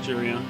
Algeria.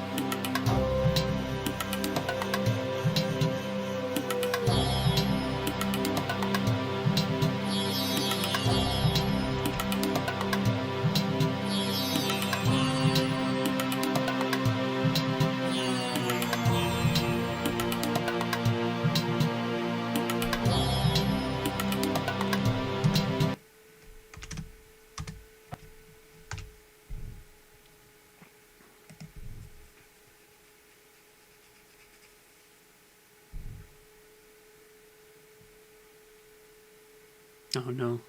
Oh no.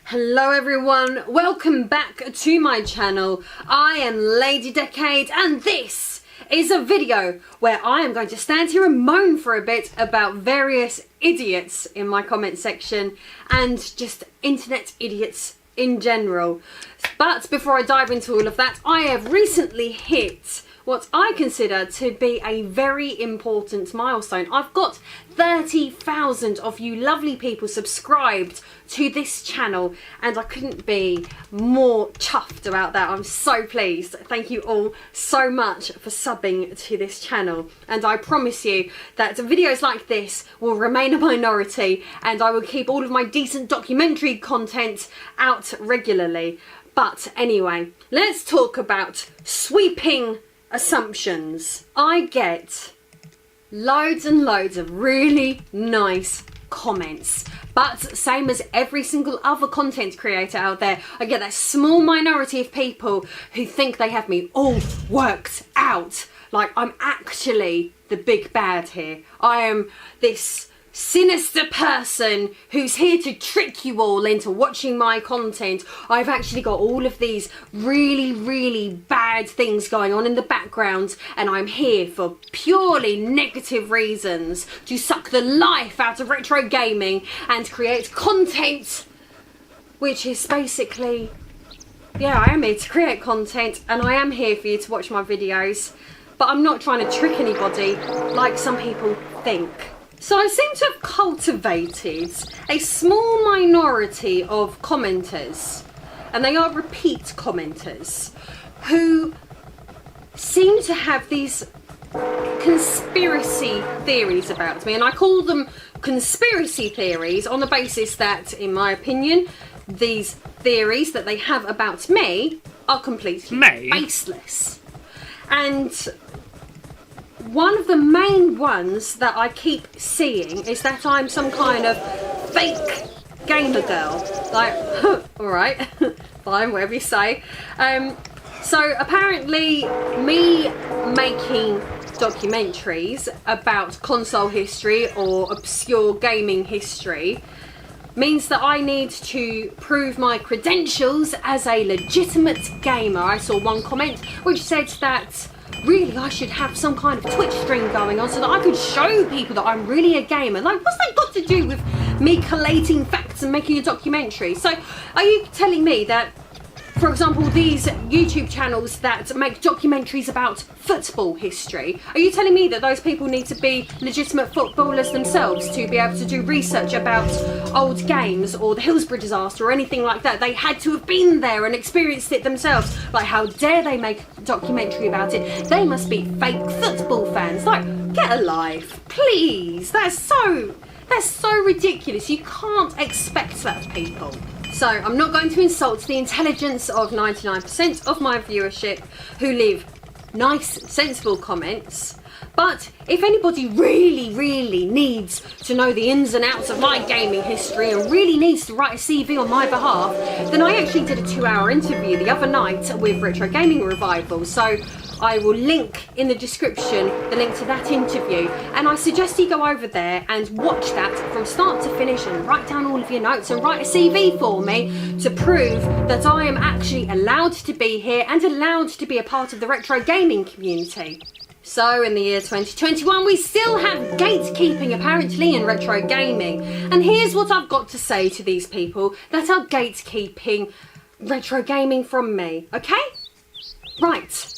Hello everyone, welcome back to my channel. I am Lady Decade and this is a video where I am going to stand here and moan for a bit about various idiots in my comment section and just internet idiots in general. But before I dive into all of that, I have recently hit what I consider to be a very important milestone. I've got 30,000 of you lovely people subscribed to this channel and I couldn't be more chuffed about that. I'm so pleased. Thank you all so much for subbing to this channel, and I promise you that videos like this will remain a minority and I will keep all of my decent documentary content out regularly. But anyway, let's talk about sweeping assumptions. I get loads and loads of really nice comments, but same as every single other content creator out there, I get that small minority of people who think they have me all worked out, like I'm actually the big bad here. I am this sinister person who's here to trick you all into watching my content. I've actually got all of these really bad things going on in the background and I'm here for purely negative reasons, to suck the life out of retro gaming and create content which is basically, yeah, I am here to create content and I am here for you to watch my videos, but I'm not trying to trick anybody like some people think. So I seem to have cultivated a small minority of commenters, and they are repeat commenters, who seem to have these conspiracy theories about me. And I call them conspiracy theories on the basis that, in my opinion, these theories that they have about me are completely baseless. And one of the main ones that I keep seeing is that I'm some kind of fake gamer girl. Like, alright, fine, whatever you say. So apparently me making documentaries about console history or obscure gaming history means that I need to prove my credentials as a legitimate gamer. I saw one comment which said that really I should have some kind of Twitch stream going on so that I could show people that I'm really a gamer. Like, what's that got to do with me collating facts and making a documentary? So are you telling me that, for example, these YouTube channels that make documentaries about football history, are you telling me that those people need to be legitimate footballers themselves to be able to do research about old games or the Hillsborough disaster or anything like that? They had to have been there and experienced it themselves. Like, how dare they make a documentary about it? They must be fake football fans. Like, get a life, please. That's so ridiculous. You can't expect that, people. So I'm not going to insult the intelligence of 99% of my viewership who leave nice, sensible comments. But if anybody really needs to know the ins and outs of my gaming history and really needs to write a CV on my behalf, then I actually did a 2-hour interview the other night with Retro Gaming Revival. So I will link in the description the link to that interview, and I suggest you go over there and watch that from start to finish and write down all of your notes and write a CV for me to prove that I am actually allowed to be here and allowed to be a part of the retro gaming community. So in the year 2021 we still have gatekeeping apparently in retro gaming, and here's what I've got to say to these people that are gatekeeping retro gaming from me, okay? Right.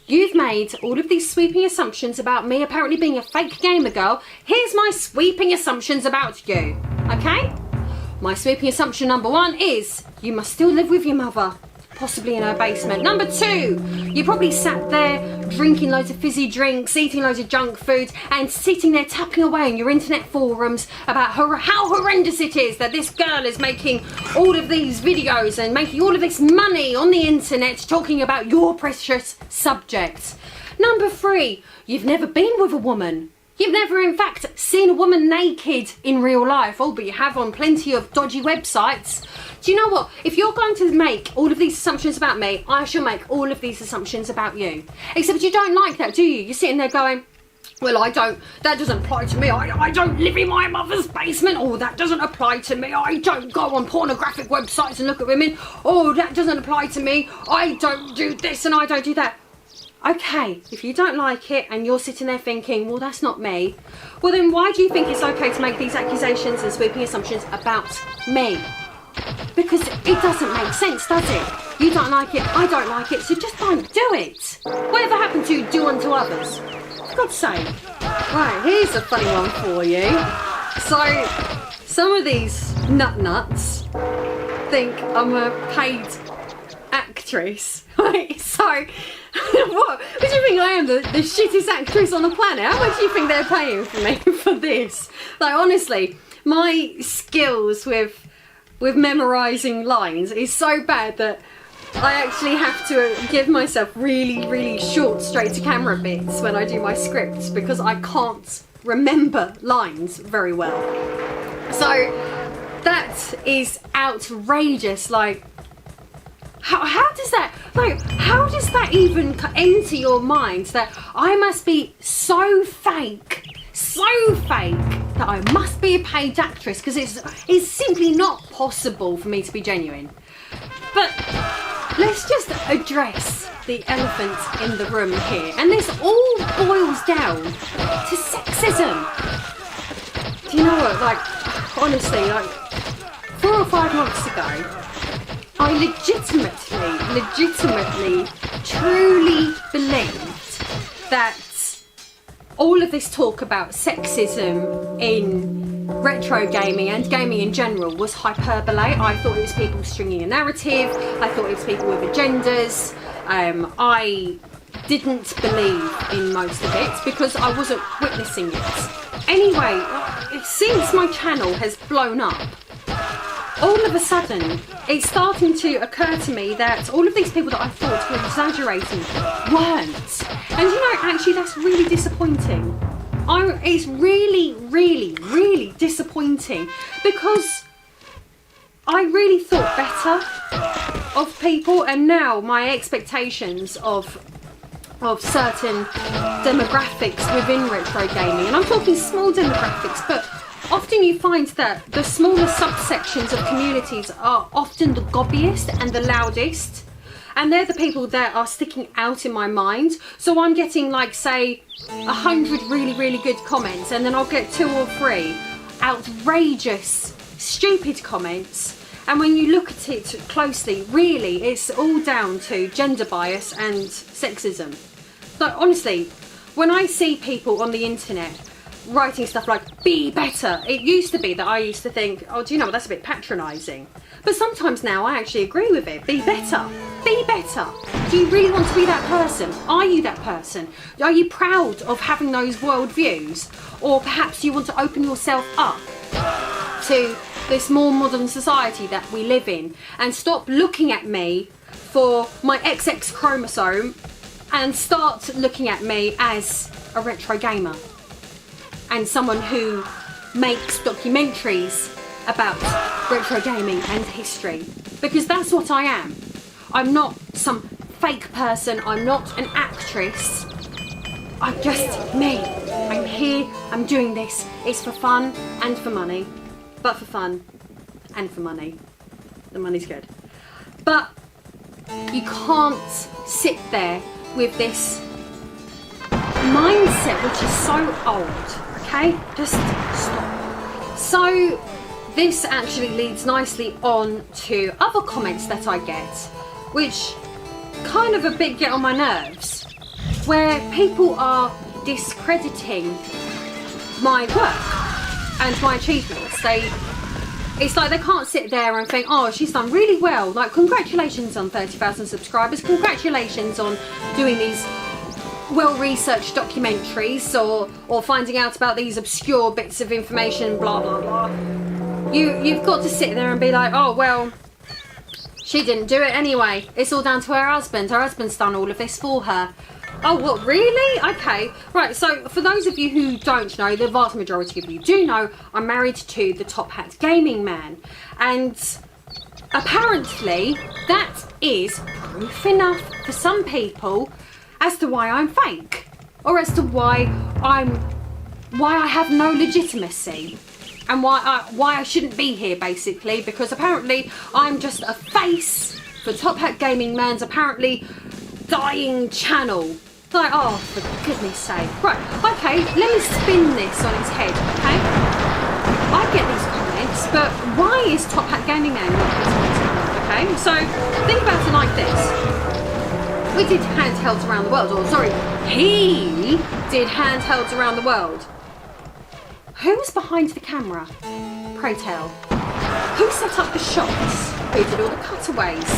You've made all of these sweeping assumptions about me apparently being a fake gamer girl. Here's my sweeping assumptions about you, okay? My sweeping assumption number 1 is you must still live with your mother, possibly in her basement. Number 2, you probably sat there drinking loads of fizzy drinks, eating loads of junk food, and sitting there tapping away on your internet forums about how horrendous it is that this girl is making all of these videos and making all of this money on the internet talking about your precious subject. Number 3, you've never been with a woman. You've never, in fact, seen a woman naked in real life, but you have on plenty of dodgy websites. Do you know what? If you're going to make all of these assumptions about me, I shall make all of these assumptions about you. Except you don't like that, do you? You're sitting there going, well, that doesn't apply to me. I don't live in my mother's basement. Oh, that doesn't apply to me. I don't go on pornographic websites and look at women. Oh, that doesn't apply to me. I don't do this and I don't do that. Okay, if you don't like it and you're sitting there thinking, well, that's not me, well then why do you think it's okay to make these accusations and sweeping assumptions about me? Because it doesn't make sense, does it? You don't like it, I don't like it, so just don't do it. Whatever happened to do unto others? For God's sake. Right, here's a funny one for you. So, some of these nuts think I'm a paid actress. Right, so, what do you think I am, the shittest actress on the planet? How much do you think they're paying for me for this? Like, honestly, my skills with memorising lines is so bad that I actually have to give myself really, really short straight to camera bits when I do my scripts because I can't remember lines very well. So that is outrageous. Like, how does that even enter your mind that I must be so fake that I must be a paid actress, because it's simply not possible for me to be genuine. But let's just address the elephant in the room here, and this all boils down to sexism. Do you know what, like, honestly, like 4 or 5 months ago, I legitimately, truly believed that all of this talk about sexism in retro gaming and gaming in general was hyperbole. I thought it was people stringing a narrative. I thought it was people with agendas. I didn't believe in most of it because I wasn't witnessing it. Anyway, since my channel has blown up, all of a sudden it's starting to occur to me that all of these people that I thought were exaggerating weren't. And you know, actually that's really disappointing. It's really, really, really disappointing because I really thought better of people, and now my expectations of certain demographics within retro gaming, and I'm talking small demographics, but often you find that the smaller subsections of communities are often the gobbiest and the loudest, and they're the people that are sticking out in my mind. So I'm getting, like, say 100 really, really good comments, and then I'll get 2 or 3 outrageous, stupid comments. And when you look at it closely, really, it's all down to gender bias and sexism. Like, honestly, when I see people on the internet writing stuff like, be better, it used to be that I used to think, oh, do you know what, that's a bit patronising. But sometimes now I actually agree with it. Be better. Be better. Do you really want to be that person? Are you that person? Are you proud of having those worldviews? Or perhaps you want to open yourself up to this more modern society that we live in and stop looking at me for my XX chromosome and start looking at me as a retro gamer and someone who makes documentaries about retro gaming and history, because that's what I am. I'm not some fake person, I'm not an actress, I'm just me. I'm here, I'm doing this. It's for fun and for money, but for fun and for money. The money's good. But you can't sit there with this mindset which is so old, okay? Just stop. So this actually leads nicely on to other comments that I get, which kind of a bit get on my nerves, where people are discrediting my work and my achievements. It's like they can't sit there and think, oh, she's done really well, like congratulations on 30,000 subscribers, congratulations on doing these well-researched documentaries or finding out about these obscure bits of information, blah blah blah. You've got to sit there and be like, oh well, she didn't do it anyway, it's all down to her husband's done all of this for her. Oh, what, really? Okay, right, so for those of you who don't know, the vast majority of you do know, I'm married to the Top Hat Gaming Man, and apparently that is proof enough for some people as to why I'm fake. or as to why I have no legitimacy, and why I shouldn't be here, basically, because apparently I'm just a face for Top Hat Gaming Man's apparently dying channel. Like, oh, for goodness sake. Right, okay, let me spin this on its head, okay? I get these comments, but why is Top Hat Gaming Man not putting on his channel, okay? So, think about it like this. We did handhelds around the world, or sorry, he did handhelds around the world. Who was behind the camera? Pray tell. Who set up the shots? Who did all the cutaways?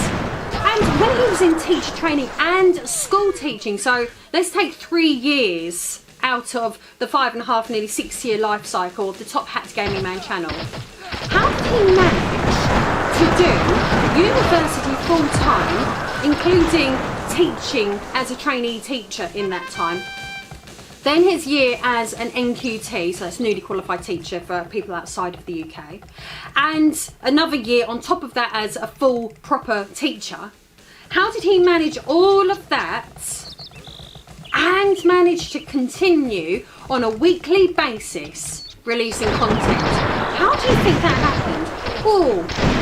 And when he was in teacher training and school teaching, so let's take 3 years out of the 5.5, nearly 6 year life cycle of the Top Hat Gaming Man channel, how did he manage to do university full time, including teaching as a trainee teacher in that time? Then his year as an NQT, so that's newly qualified teacher for people outside of the UK, and another year on top of that as a full proper teacher. How did he manage all of that and manage to continue on a weekly basis releasing content? How do you think that happened? Or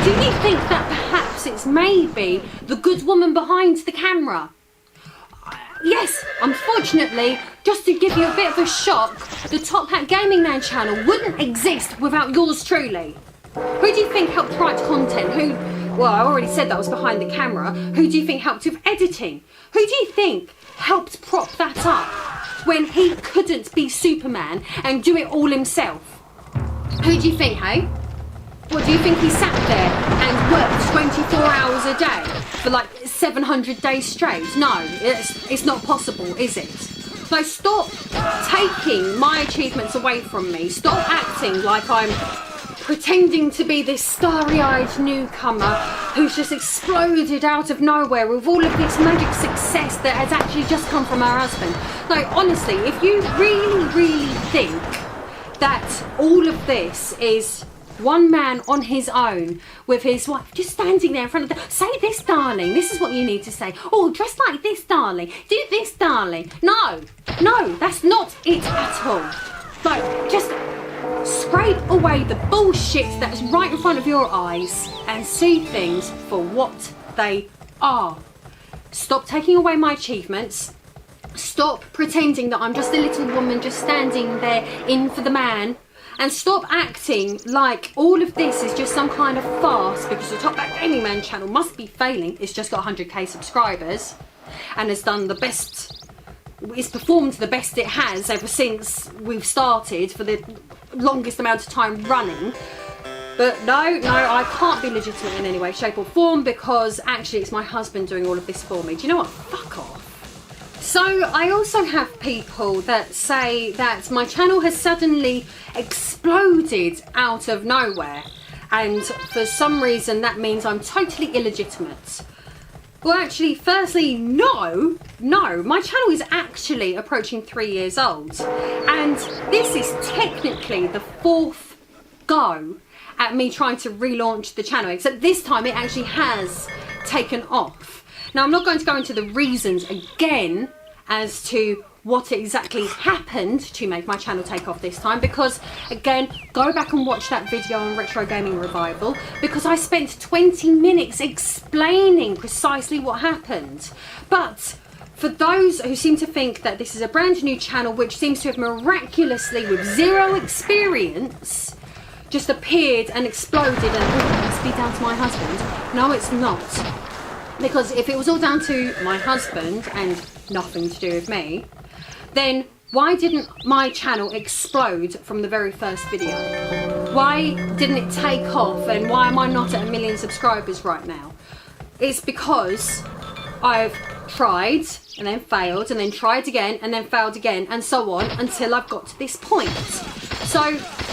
do you think that perhaps it's maybe the good woman behind the camera? Yes, unfortunately, just to give you a bit of a shock, the Top Hat Gaming Man channel wouldn't exist without yours truly. Who do you think helped write content? Well, I already said that was behind the camera. Who do you think helped with editing? Who do you think helped prop that up when he couldn't be Superman and do it all himself? Who do you think, hey? What, do you think he sat there and worked 24 hours a day for like 700 days straight? No, it's not possible, is it? So stop taking my achievements away from me. Stop acting like I'm pretending to be this starry-eyed newcomer who's just exploded out of nowhere with all of this magic success that has actually just come from her husband. Like, honestly, if you really, really think that all of this is one man on his own with his wife just standing there in front of the... Say this, darling. This is what you need to say. Oh, dress like this, darling. Do this, darling. No, that's not it at all. Like, just scrape away the bullshit that is right in front of your eyes and see things for what they are. Stop taking away my achievements. Stop pretending that I'm just a little woman just standing there in for the man. And stop acting like all of this is just some kind of farce because the Top Hat Gaming Man channel must be failing. It's just got 100k subscribers and has done the best, it's performed the best it has ever since we've started for the longest amount of time running. But no, I can't be legitimate in any way, shape or form because actually it's my husband doing all of this for me. Do you know what? Fuck off. So I also have people that say that my channel has suddenly exploded out of nowhere and for some reason that means I'm totally illegitimate. Well, actually, firstly, no, my channel is actually approaching 3 years old and this is technically the 4th go at me trying to relaunch the channel, except this time it actually has taken off. Now, I'm not going to go into the reasons again as to what exactly happened to make my channel take off this time, because again, go back and watch that video on Retro Gaming Revival because I spent 20 minutes explaining precisely what happened. But for those who seem to think that this is a brand new channel which seems to have miraculously, with zero experience, just appeared and exploded and it must be down to my husband. No, it's not. Because if it was all down to my husband and nothing to do with me, then why didn't my channel explode from the very first video? Why didn't it take off and why am I not at 1 million subscribers right now? It's because I've tried and then failed and then tried again and then failed again and so on until I've got to this point. So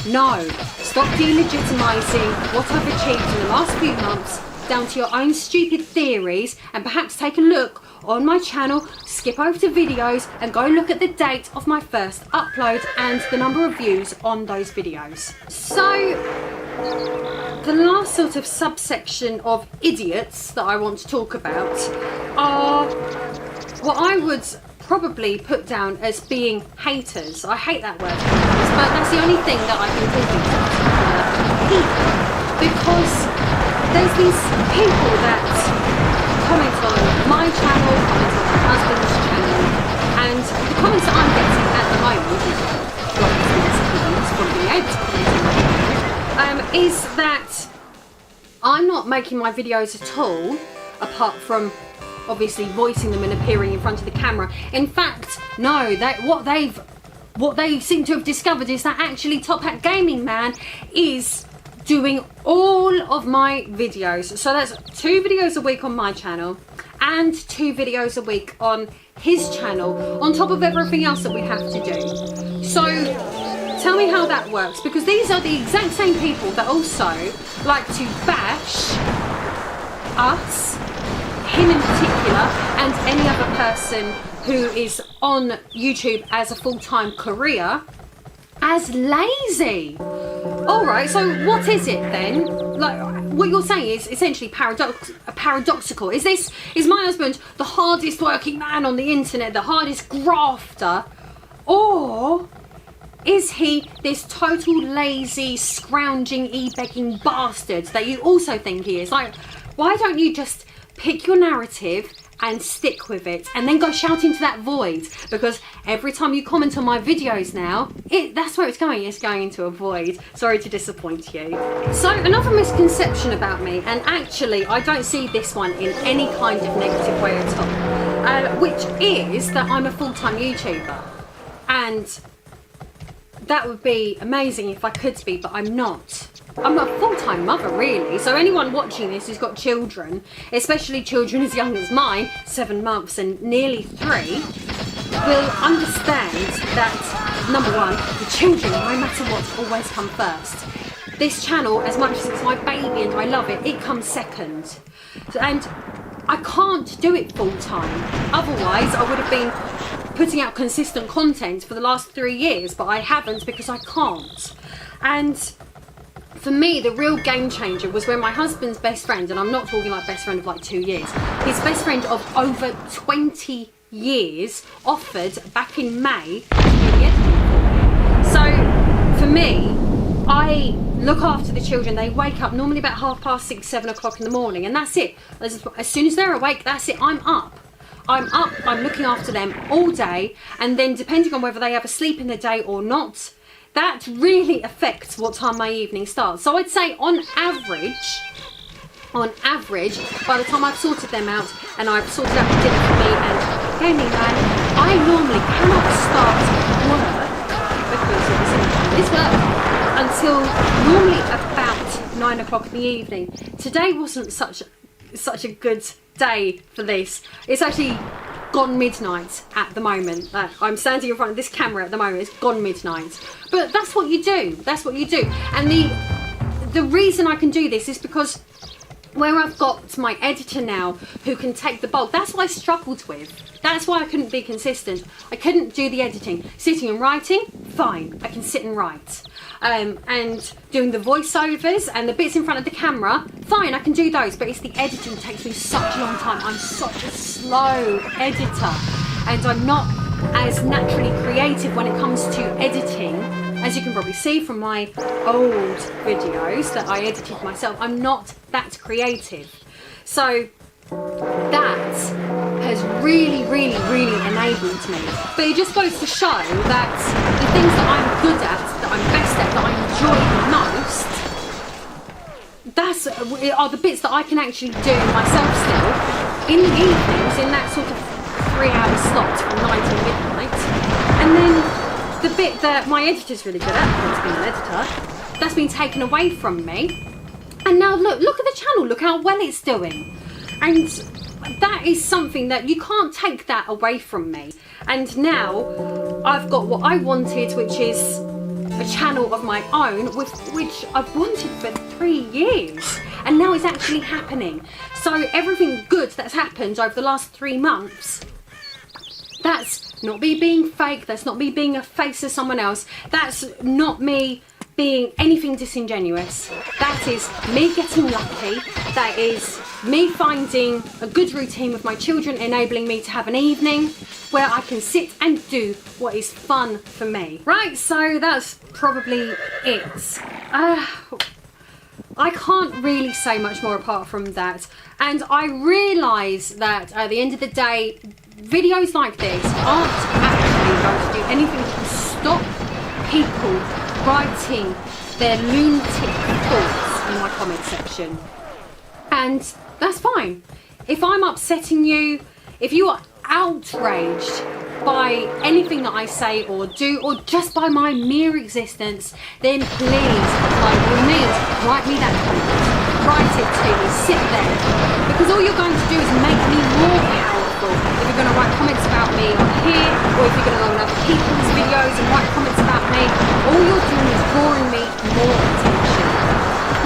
no, stop delegitimizing what I've achieved in the last few months down to your own stupid theories and perhaps take a look on my channel, skip over to videos and go look at the date of my first upload and the number of views on those videos. So the last sort of subsection of idiots that I want to talk about are what I would probably put down as being haters. I hate that word, but that's the only thing that I've been thinking about people, because there's these people that comment on my channel, comment on my husband's channel, and the comments that I'm getting at the moment, is that I'm not making my videos at all, apart from obviously voicing them and appearing in front of the camera. In fact, no, what they seem to have discovered is that actually Top Hat Gaming Man is doing all of my videos. So that's 2 videos a week on my channel and 2 videos a week on his channel, on top of everything else that we have to do. So tell me how that works, because these are the exact same people that also like to bash us, him in particular, and any other person who is on YouTube as a full-time career as lazy. Alright, so what is it then? Like, what you're saying is essentially paradoxical. Is my husband the hardest working man on the internet, the hardest grafter, or is he this total lazy, scrounging, e-begging bastard that you also think he is? Like, why don't you just pick your narrative and stick with it, and then go shout into that void? Because every time you comment on my videos now, that's where it's going into a void. Sorry to disappoint you. So another misconception about me, and actually I don't see this one in any kind of negative way at all, which is that I'm a full-time YouTuber, and that would be amazing if I could be, but I'm not. I'm a full-time mother, really. So anyone watching this who's got children, especially children as young as mine, 7 months and nearly 3, will understand that, number one, the children, no matter what, always come first. This channel, as much as it's my baby and I love it, it comes second. And I can't do it full-time. Otherwise, I would have been putting out consistent content for the last 3 years, but I haven't because I can't. And for me, the real game changer was when my husband's best friend, and I'm not talking like best friend of like 2 years, his best friend of over 20 years offered back in May. So for me, I look after the children. They wake up normally about 6:30, 7 o'clock in the morning, and that's it. As soon as they're awake, that's it. I'm up, I'm looking after them all day, and then depending on whether they have a sleep in the day or not, that really affects what time my evening starts. So I'd say on average, by the time I've sorted them out and I've sorted out the dinner for me and Gaming Man, I normally cannot start work, because it's work, until normally about 9 o'clock in the evening. Today wasn't such a good day for this. It's actually gone midnight at the moment. I'm standing in front of this camera at the moment. It's gone midnight. But that's what you do. That's what you do. And the reason I can do this is because where I've got my editor now who can take the bulk, that's what I struggled with. That's why I couldn't be consistent. I couldn't do the editing. Sitting and writing, fine, I can sit and write. And doing the voiceovers and the bits in front of the camera, fine, I can do those, but it's the editing that takes me such a long time. I'm such a slow editor, and I'm not as naturally creative when it comes to editing. As you can probably see from my old videos that I edited myself, I'm not that creative. So that has really enabled me. But it just goes to show that the things that I'm good at, that I'm best at, that I enjoy the most, are the bits that I can actually do myself still in the evenings, in that sort of 3-hour slot from 9 till midnight. And then the bit that my editor's really good at, being an editor, that's been taken away from me. And now look at the channel, look how well it's doing. And that is something that you can't take that away from me. And now I've got what I wanted, which is a channel of my own, which I've wanted for 3 years. And now it's actually happening. So everything good that's happened over the last 3 months, that's not me being fake, that's not me being a face of someone else, that's not me being anything disingenuous. That is me getting lucky. That is me finding a good routine with my children, enabling me to have an evening where I can sit and do what is fun for me. Right, so that's probably it. I can't really say much more apart from that. And I realise that at the end of the day, videos like this aren't actually going to do anything to stop people writing their lunatic thoughts in my comment section. And that's fine. If I'm upsetting you, if you are outraged by anything that I say or do, or just by my mere existence, then please, by all means, write me that comment. Write it to me, sit there. Because all you're going to do is make me more powerful. If you're going to write comments about me on here, or if you're going to go on other people's videos and write comments about me, all you're doing is drawing me more attention.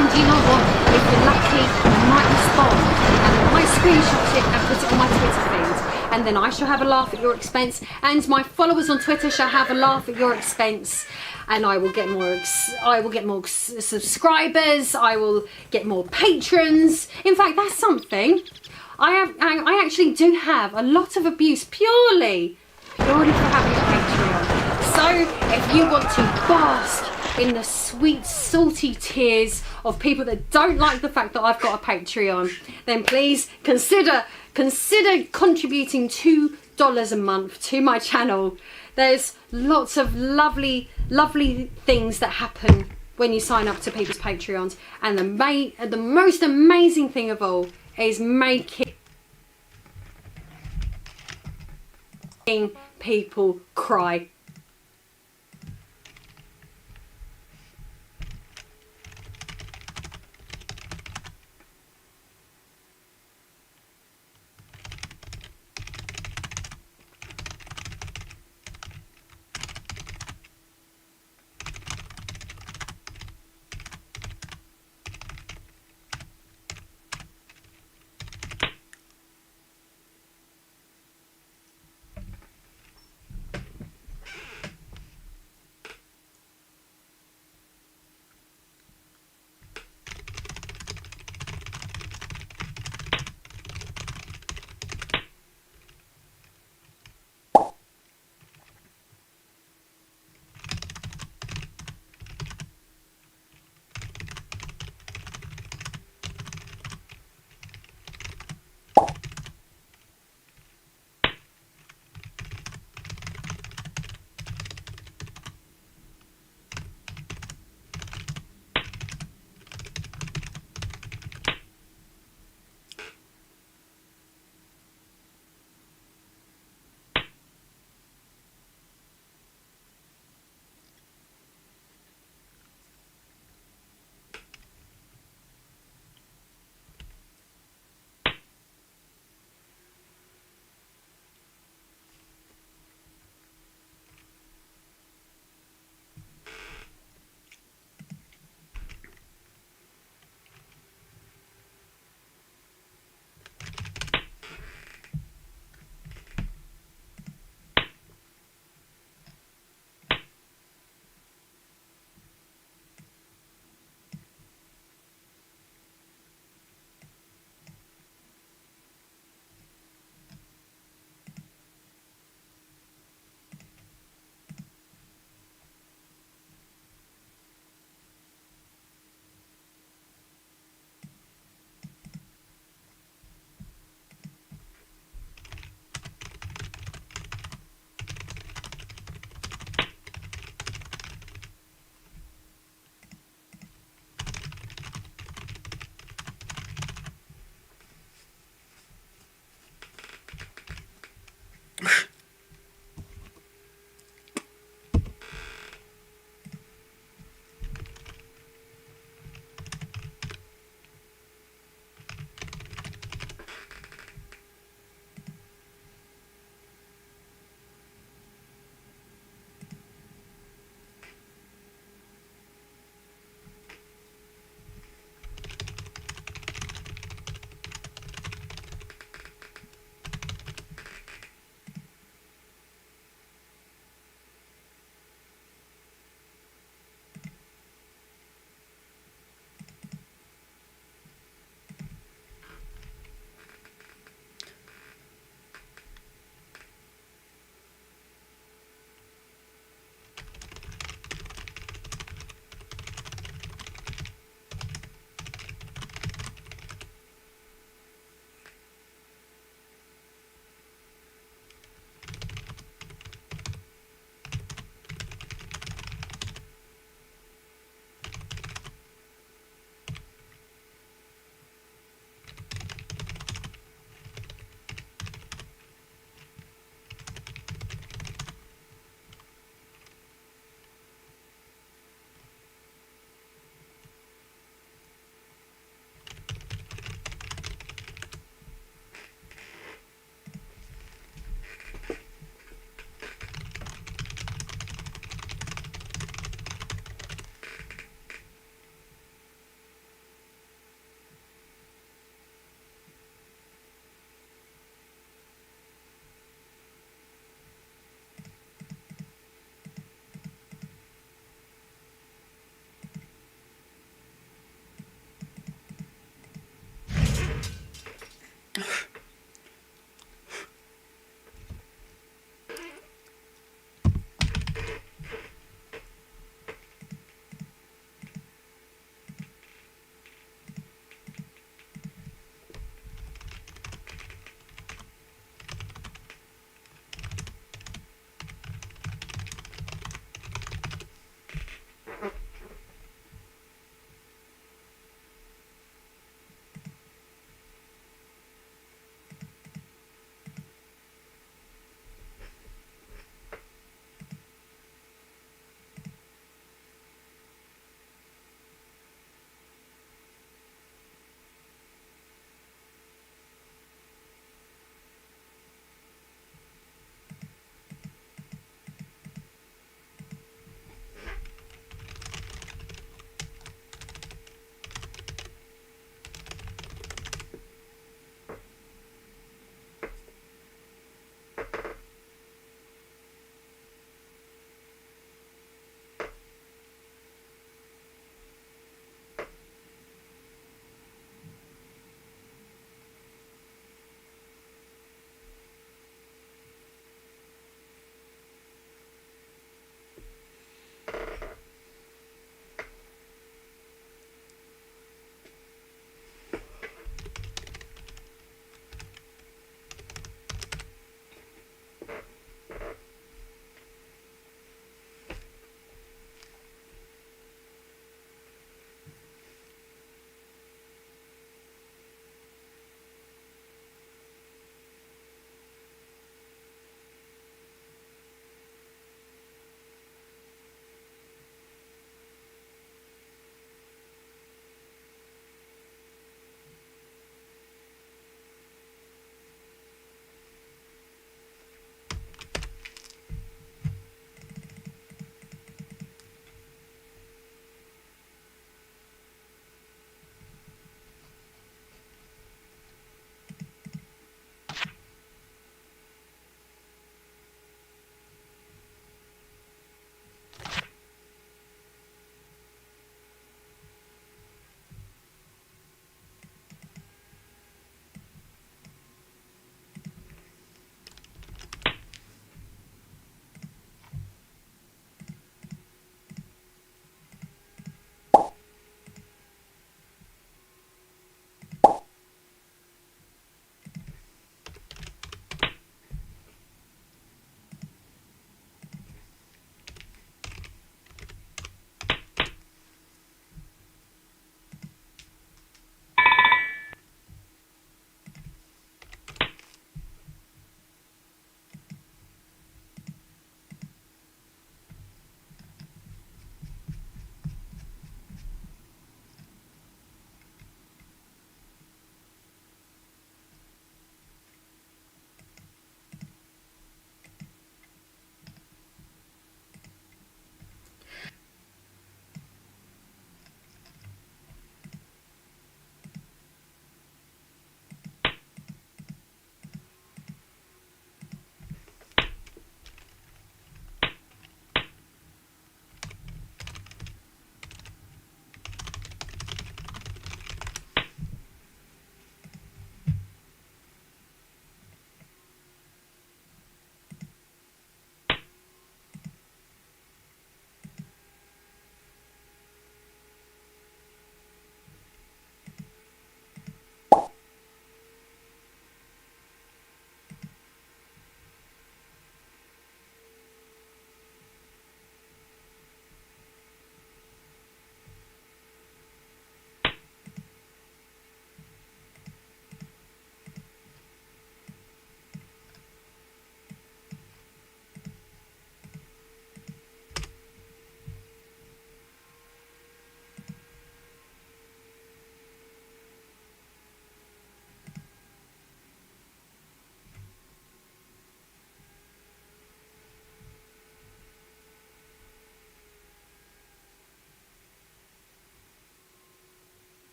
And do you know what? If you're lucky, I might respond. And I might screenshot it and put it on my Twitter feed. And then I shall have a laugh at your expense. And my followers on Twitter shall have a laugh at your expense. And I will get more subscribers. I will get more patrons. In fact, that's something. I actually do have a lot of abuse purely for having a Patreon. So if you want to bask in the sweet, salty tears of people that don't like the fact that I've got a Patreon, then please consider contributing $2 a month to my channel. There's lots of lovely things that happen when you sign up to people's Patreons, and the most amazing thing of all is making people cry.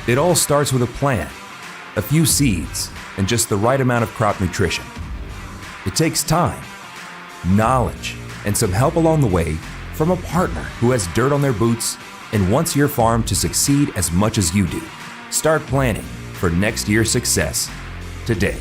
It all starts with a plan, a few seeds, and just the right amount of crop nutrition. It takes time, knowledge, and some help along the way from a partner who has dirt on their boots and wants your farm to succeed as much as you do. Start planning for next year's success today.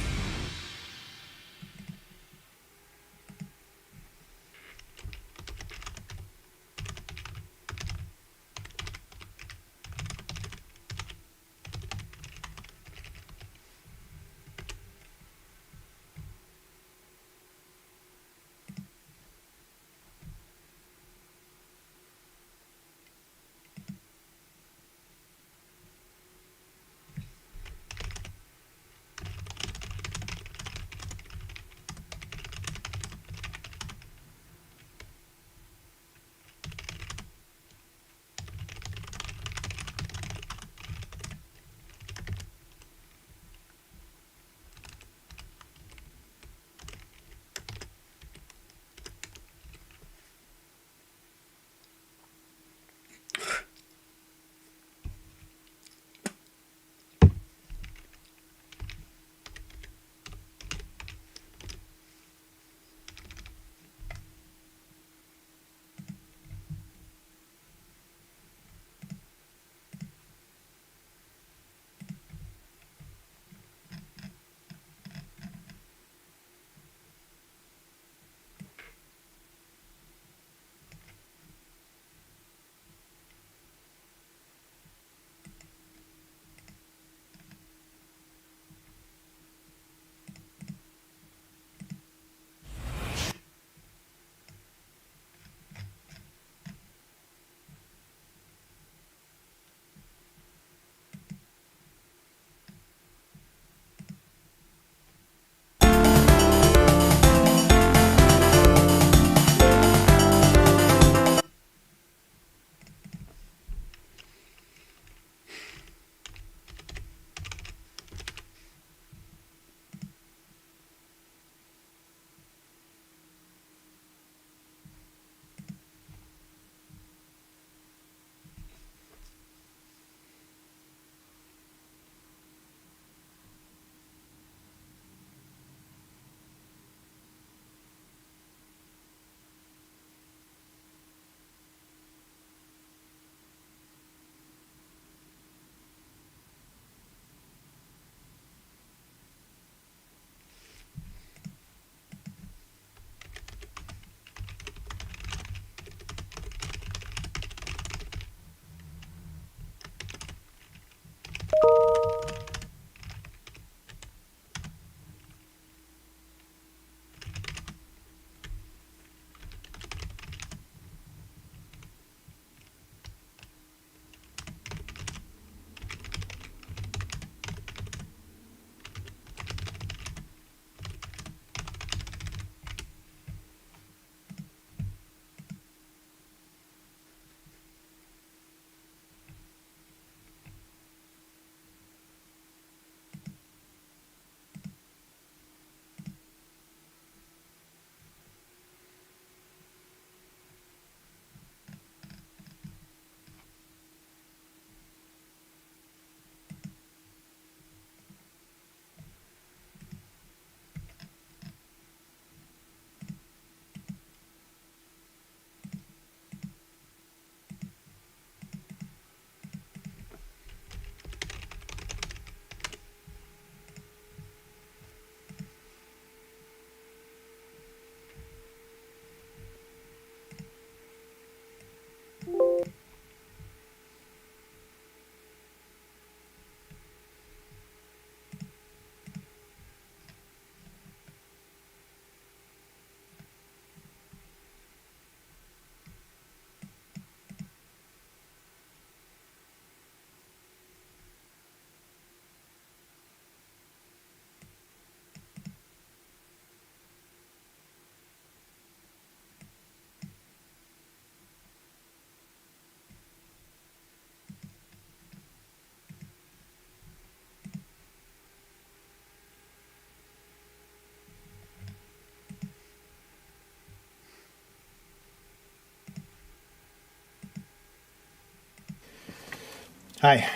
Hi.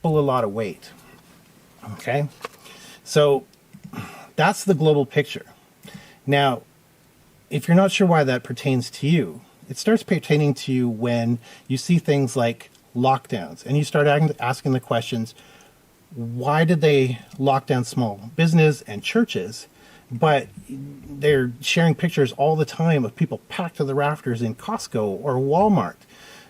pull a lot of weight. Okay? So that's the global picture. Now, if you're not sure why that pertains to you, it starts pertaining to you when you see things like lockdowns and you start asking the questions, why did they lock down small business and churches, but they're sharing pictures all the time of people packed to the rafters in Costco or Walmart?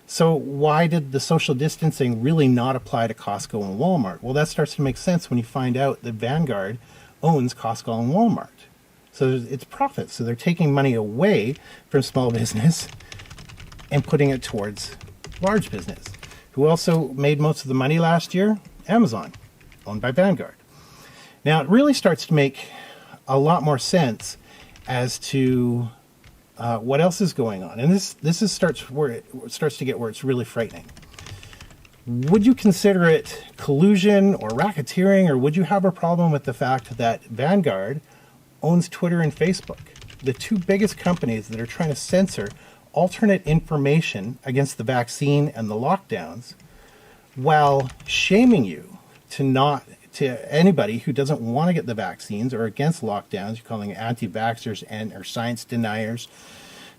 So why did the social distancing really not apply to Costco and Walmart? Well, that starts to make sense when you find out that Vanguard owns Costco and Walmart. So it's profit. So they're taking money away from small business and putting it towards large business. Who also made most of the money last year? Amazon, owned by Vanguard. Now, it really starts to make a lot more sense as to what else is going on. And this starts where it starts to get where it's really frightening. Would you consider it collusion or racketeering, or would you have a problem with the fact that Vanguard owns Twitter and Facebook, the two biggest companies that are trying to censor alternate information against the vaccine and the lockdowns, while shaming you to anybody who doesn't want to get the vaccines or against lockdowns? You're calling it anti-vaxxers or science deniers.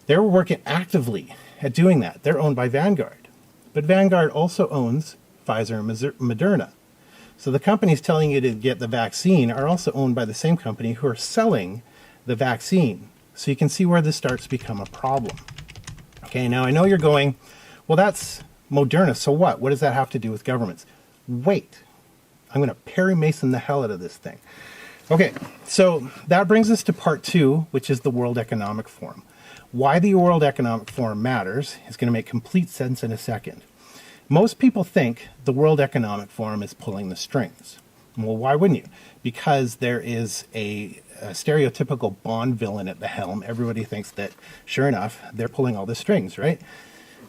They're working actively at doing that. They're owned by Vanguard. But Vanguard also owns Pfizer and Moderna. So the companies telling you to get the vaccine are also owned by the same company who are selling the vaccine. So you can see where this starts to become a problem. Okay, now I know you're going, well, that's Moderna, so what? What does that have to do with governments? Wait, I'm going to Perry Mason the hell out of this thing. Okay, so that brings us to part 2, which is the World Economic Forum. Why the World Economic Forum matters is going to make complete sense in a second. Most people think the World Economic Forum is pulling the strings. Well, why wouldn't you? Because there is a stereotypical Bond villain at the helm. Everybody thinks that, sure enough, they're pulling all the strings, right?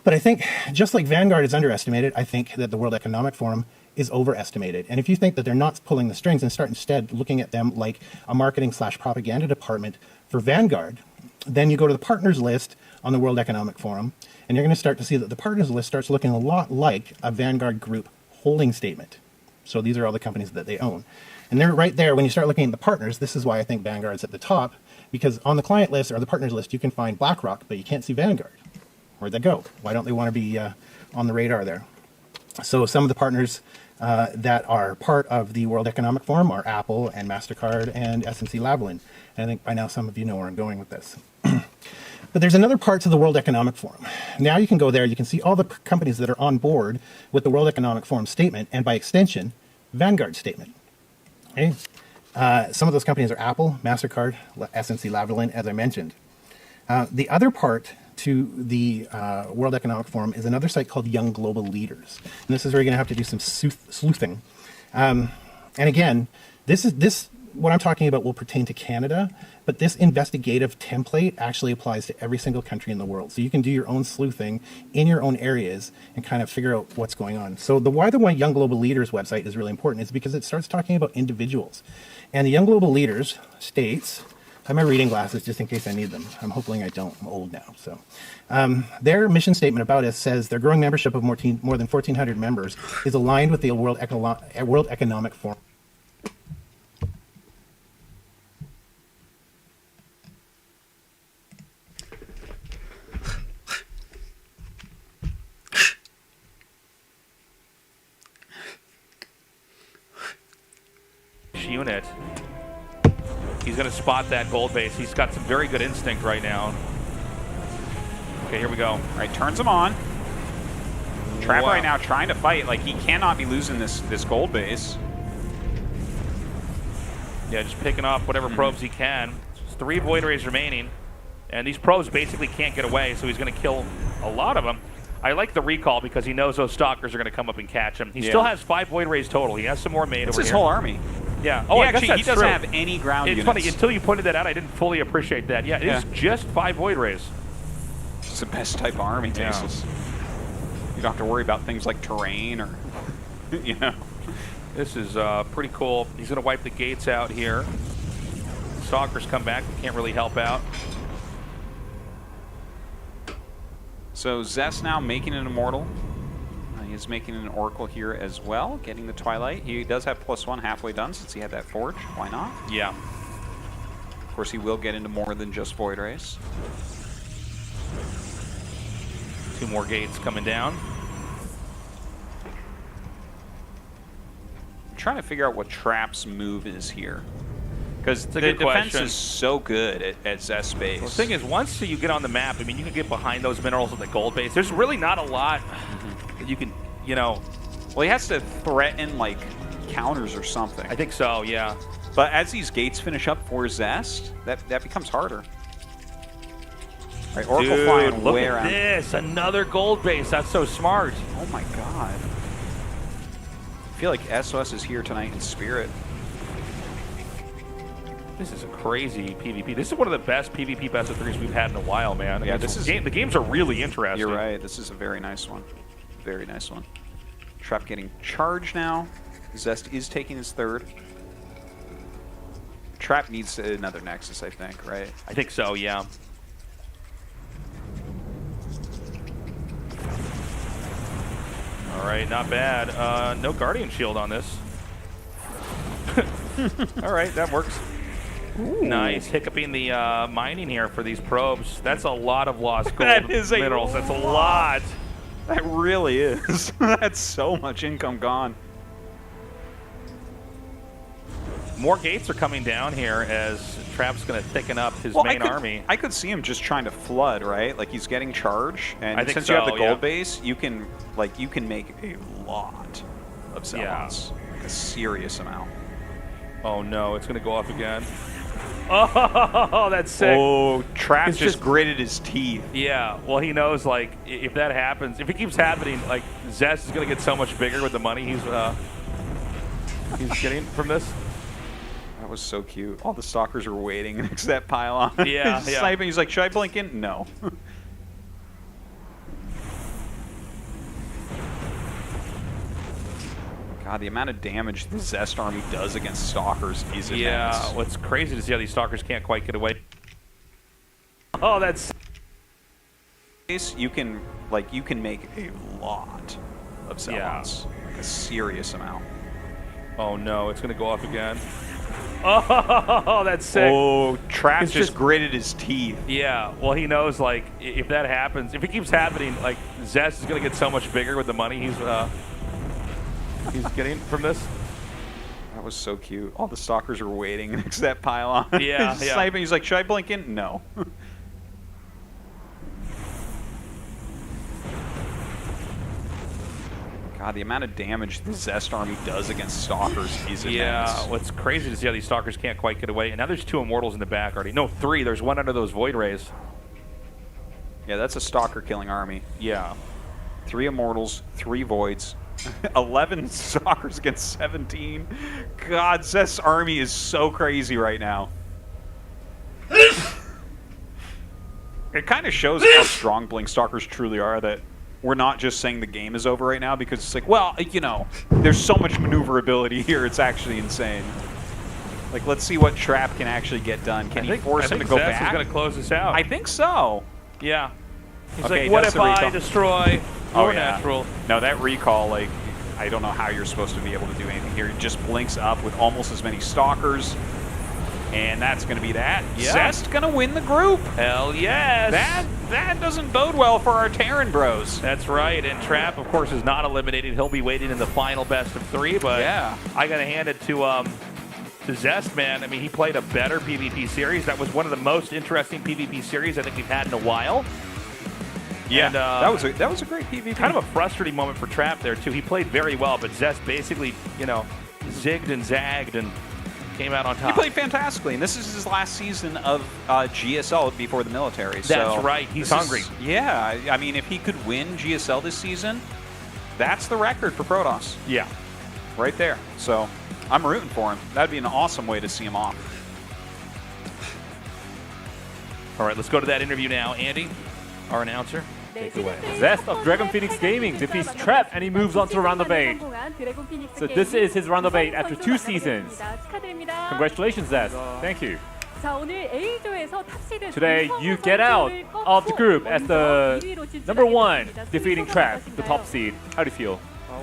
But I think, just like Vanguard is underestimated, I think that the World Economic Forum is overestimated. And if you think that they're not pulling the strings and start instead looking at them like a marketing/propaganda department for Vanguard, then you go to the partners list on the World Economic Forum, and you're going to start to see that the partners list starts looking a lot like a Vanguard Group holding statement. So these are all the companies that they own. And they're right there when you start looking at the partners. This is why I think Vanguard's at the top, because on the client list or the partners list, you can find BlackRock, but you can't see Vanguard. Where'd they go? Why don't they want to be on the radar there? So some of the partners that are part of the World Economic Forum are Apple and MasterCard and SNC-Lavalin. And I think by now some of you know where I'm going with this. But there's another part to the World Economic Forum. Now you can go there, you can see all the companies that are on board with the World Economic Forum statement, and by extension, Vanguard statement. Okay? Some of those companies are Apple, MasterCard, SNC-Lavalin, as I mentioned. The other part to the World Economic Forum is another site called Young Global Leaders. And this is where you're going to have to do some sleuthing. And again, this what I'm talking about will pertain to Canada, but this investigative template actually applies to every single country in the world. So you can do your own sleuthing in your own areas and kind of figure out what's going on. So why the Young Global Leaders website is really important is because it starts talking about individuals. And the Young Global Leaders states, I have my reading glasses just in case I need them. I'm hoping I don't. I'm old now. So their mission statement about it says their growing membership of more than 1,400 members is aligned with the World Economic Forum. Unit. He's going to spot that gold base. He's got some very good instinct right now. Okay, here we go. All right, turns him on. Trap right now trying to fight. Like, he cannot be losing this gold base. Yeah, just picking up whatever probes he can. There's 3 void rays remaining. And these probes basically can't get away, so he's going to kill a lot of them. I like the recall because he knows those stalkers are going to come up and catch him. He still has 5 void rays total. He has some more made over here. It's his whole army. Yeah. Oh, I guess he that's doesn't true. have any ground units. It's funny, until you pointed that out, I didn't fully appreciate that. Yeah, it's just 5 void rays. It's the best type of army, Tasis. You don't have to worry about things like terrain or, you know. This is pretty cool. He's going to wipe the gates out here. Stalkers come back. We can't really help out. So Zest now making it immortal. He's making an Oracle here as well, getting the Twilight. He does have +1 halfway done since he had that Forge. Why not? Yeah. Of course, he will get into more than just Void Rays. 2 more gates coming down. I'm trying to figure out what Trap's move is here. Because the good defense question. is so good at Zest base. Well, the thing is, once you get on the map, I mean, you can get behind those minerals with the gold base. There's really not a lot that you can, you know. Well, he has to threaten, like, counters or something. I think so, yeah. But as these gates finish up for Zest, that becomes harder. All right, Oracle Dude, flying look way at around. this. Another gold base. That's so smart. Oh my god. I feel like SOS is here tonight in spirit. This is a crazy PvP. This is one of the best PvP best of 3s we've had in a while, man. Yeah, the games are really interesting. You're right. This is a very nice one. Very nice one. Trap getting charged now. Zest is taking his third. Trap needs another Nexus, I think, right? I think so, yeah. All right, not bad. No Guardian Shield on this. All right, that works. Ooh. Nice. Hiccuping the mining here for these probes. That's a lot of lost gold That is minerals. That's a lot. That really is. That's so much income gone. More gates are coming down here as Trap's going to thicken up his main army. I could see him just trying to flood, right? Like he's getting charge, and I think since so, you have the gold yeah. base, you can make a lot of Zelons. Like a serious amount. Oh no, it's going to go off again. Oh, that's sick. Oh, Trap It's just just- gritted his teeth. Yeah, well, he knows, like, if that happens, if it keeps happening, like, Zest is going to get so much bigger with the money he's getting from this. That was so cute. All the stalkers are waiting next to that pylon. Yeah, He's yeah. sniping. He's like, should I blink in? No. God, the amount of damage the Zest army does against stalkers is immense. Yeah, well, it's crazy to see how these stalkers can't quite get away. Oh, that's... You can make a lot of Zelons. Like a serious amount. Oh no, it's going to go off again. Oh, that's sick. Oh, Trap It's just just- gritted his teeth. Yeah, well, he knows, like, if that happens, if it keeps happening, like, Zest is going to get so much bigger with the money he's getting from this. That was so cute. All the stalkers are waiting next to that pylon. Yeah, He's yeah. sniping. He's like, should I blink in? No. God, the amount of damage the Zest army does against stalkers is immense. Yeah, well, it's crazy to see how these stalkers can't quite get away. And now there's 2 immortals in the back already. No, 3. There's 1 under those void rays. Yeah, that's a stalker killing army. Yeah. 3 immortals, 3 voids, 11 stalkers against 17. God, Zest's army is so crazy right now. It kind of shows how strong Blink Stalkers truly are, that we're not just saying the game is over right now, because it's like, well, you know, there's so much maneuverability here, it's actually insane. Like, let's see what Trap can actually get done. Can he force him to go Zest back? is going to close this out. I think so. Yeah. He's Okay, like, what that's if the I recall. destroy your natural? No, that recall, like, I don't know how you're supposed to be able to do anything here. It just blinks up with almost as many stalkers. And that's going to be that. Yeah. Zest going to win the group. Hell yes. That doesn't bode well for our Terran bros. That's right. And Trap, of course, is not eliminated. He'll be waiting in the final best of 3. But Yeah. I got to hand it to Zest, man. I mean, he played a better PvP series. That was one of the most interesting PvP series I think we've had in a while. Yeah, And, that was a great PvP. Kind of a frustrating moment for Trap there, too. He played very well, but Zest basically, you know, zigged and zagged and came out on top. He played fantastically, and this is his last season of GSL before the military. That's right. He's hungry. Yeah, I mean, if he could win GSL this season, that's the record for Protoss. Yeah. Right there. So I'm rooting for him. That'd be an awesome way to see him off. All right, let's go to that interview now. Andy, our announcer. Take it away. Zest of Dragon Phoenix Gaming defeats Trap and he moves on to round of 8. So this is his round of 8 after 2 seasons. Congratulations, Zest. Thank you. Today, you get out of the group as the number 1, defeating Trap, the top seed. How do you feel?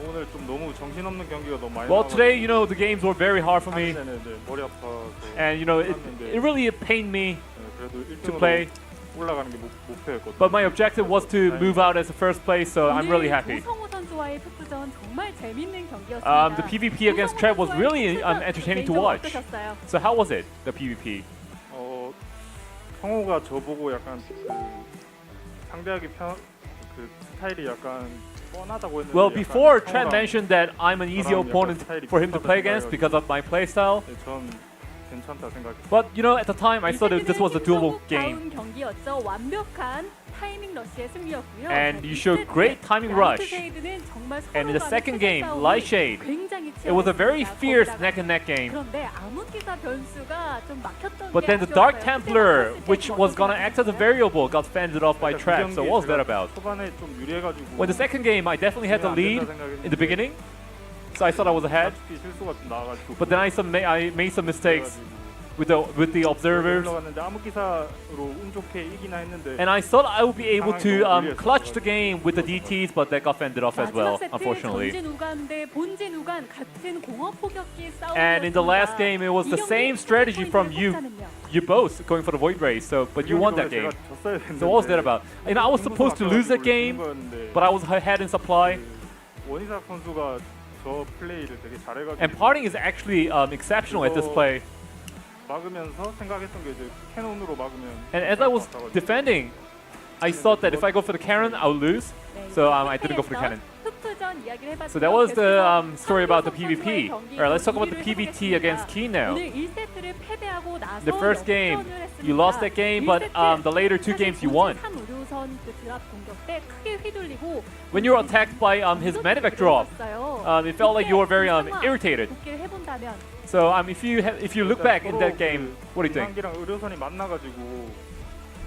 오늘 좀 너무 정신없는 경기가 너무 많이 Well, 나와가지고 today, you know, the games were very hard for me, 네네네, 머리 아파서 and you know, it really pained me 그래도 to 1등으로 play. 올라가는 게 목표였거든요. But my objective was to move out as the first place, so I'm really happy. The PvP against Trap was really entertaining to watch. So how was it, the PvP? 성호가 저보고 약간 그 상대하기 그 스타일이 약간 뻔하다고 했는데 Well, before 약간 Trap 성호랑 mentioned that I'm an easy 저랑 opponent 약간 스타일이 for him to play 비슷하다 against because of my playstyle. 네, 전 괜찮다 생각했어요. But you know, at the time, I thought that this was a doable game. And you showed great timing rush. And in the second game, Light Shade, it was a very fierce neck-and-neck game. But then the Dark Templar, which was gonna act as a variable, got fended off by Trap. So what was that about? 초반에 좀 유리해가지고 Well, the second game, I definitely had the lead in the beginning. So I thought I was ahead. 솔직히 실수가 좀 나와가지고 But then I made some mistakes with the observers. 올라갔는데 암흑기사로 운 좋게 이기나 했는데 And I thought I would be able to clutch the game with the DTs, but that got fended off as well, unfortunately. And in the last game, it was the same strategy from you both going for the Void Race. So, but you won that game. So what was that about? And I was supposed to lose that game, but I was ahead in supply. 원희삭 선수가 저 플레이를 되게 잘해가지고 And parting is actually exceptional at this play. 막으면서 생각했던 게 이제 캐논으로 막으면 And as I was defending, I thought that if I go for the cannon, I'll lose. So I didn't go for the cannon. So that was the story about the PvP. Alright, let's talk about the PvT against Key now. The first game, you lost that game, but the later 2 games you won. When you were attacked by his medevac drop, it felt like you were very irritated. So if you look back in that game, what do you think? 상기랑 의료선이 만나가지고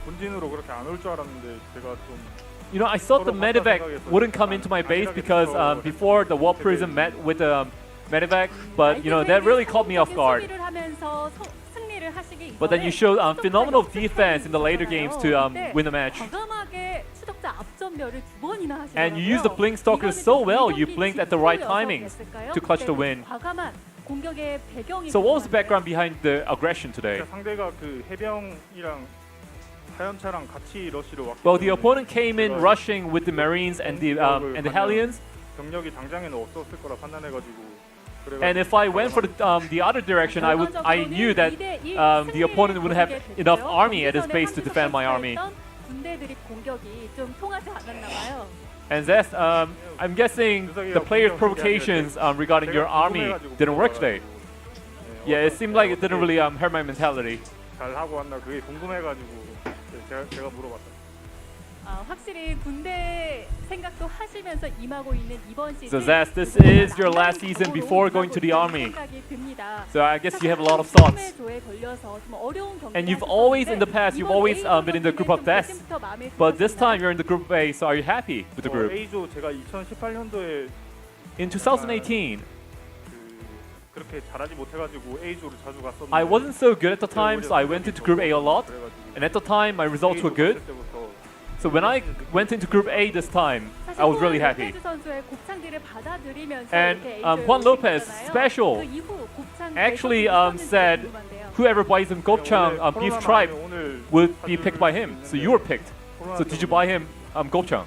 본진으로 그렇게 안 올 줄 알았는데 제가 좀 You know, I thought the medevac wouldn't come into my base because before the Warp Prism met with the medevac, but you know that really caught me off guard. But then you showed phenomenal defense in the later games to win the match. And you used the Blink Stalkers so well, you blinked at the right timings to clutch the win. So what was the background behind the aggression today? 상대가 그 해병이랑 하연차랑 같이 러시로 왔기 Well, the opponent came in rushing with the Marines and the Hellions. 병력이 당장에는 없었을 거라 판단해가지고 And if I went for the other direction, I knew that the opponent wouldn't have enough army at his base to defend my army. And that's I'm guessing the players' provocations regarding your army didn't work today. Yeah, it seemed like it didn't really hurt my mentality. 잘 하고 왔나 그게 궁금해가지고 제가 물어봤어요. 확실히 군대 생각도 하시면서 임하고 있는 이번 시즌. So Zaz, this is your last season before going to the army. So I guess you have a lot of thoughts. And you've always, in the past, you've always been in the group of death. But this time you're in the group A, so are you happy with the group? A조 제가 2018년도에 In 2018, 그렇게 잘하지 못해가지고 A조를 자주 갔었는데 I wasn't so good at the time, so I went into group A a lot. And at the time, my results were good. So when I went into Group A this time, I was really happy. And Juan Lopez, special, actually said whoever buys him Gopchang Beef Tribe would be picked by him. So you were picked. So did you buy him Gopchang?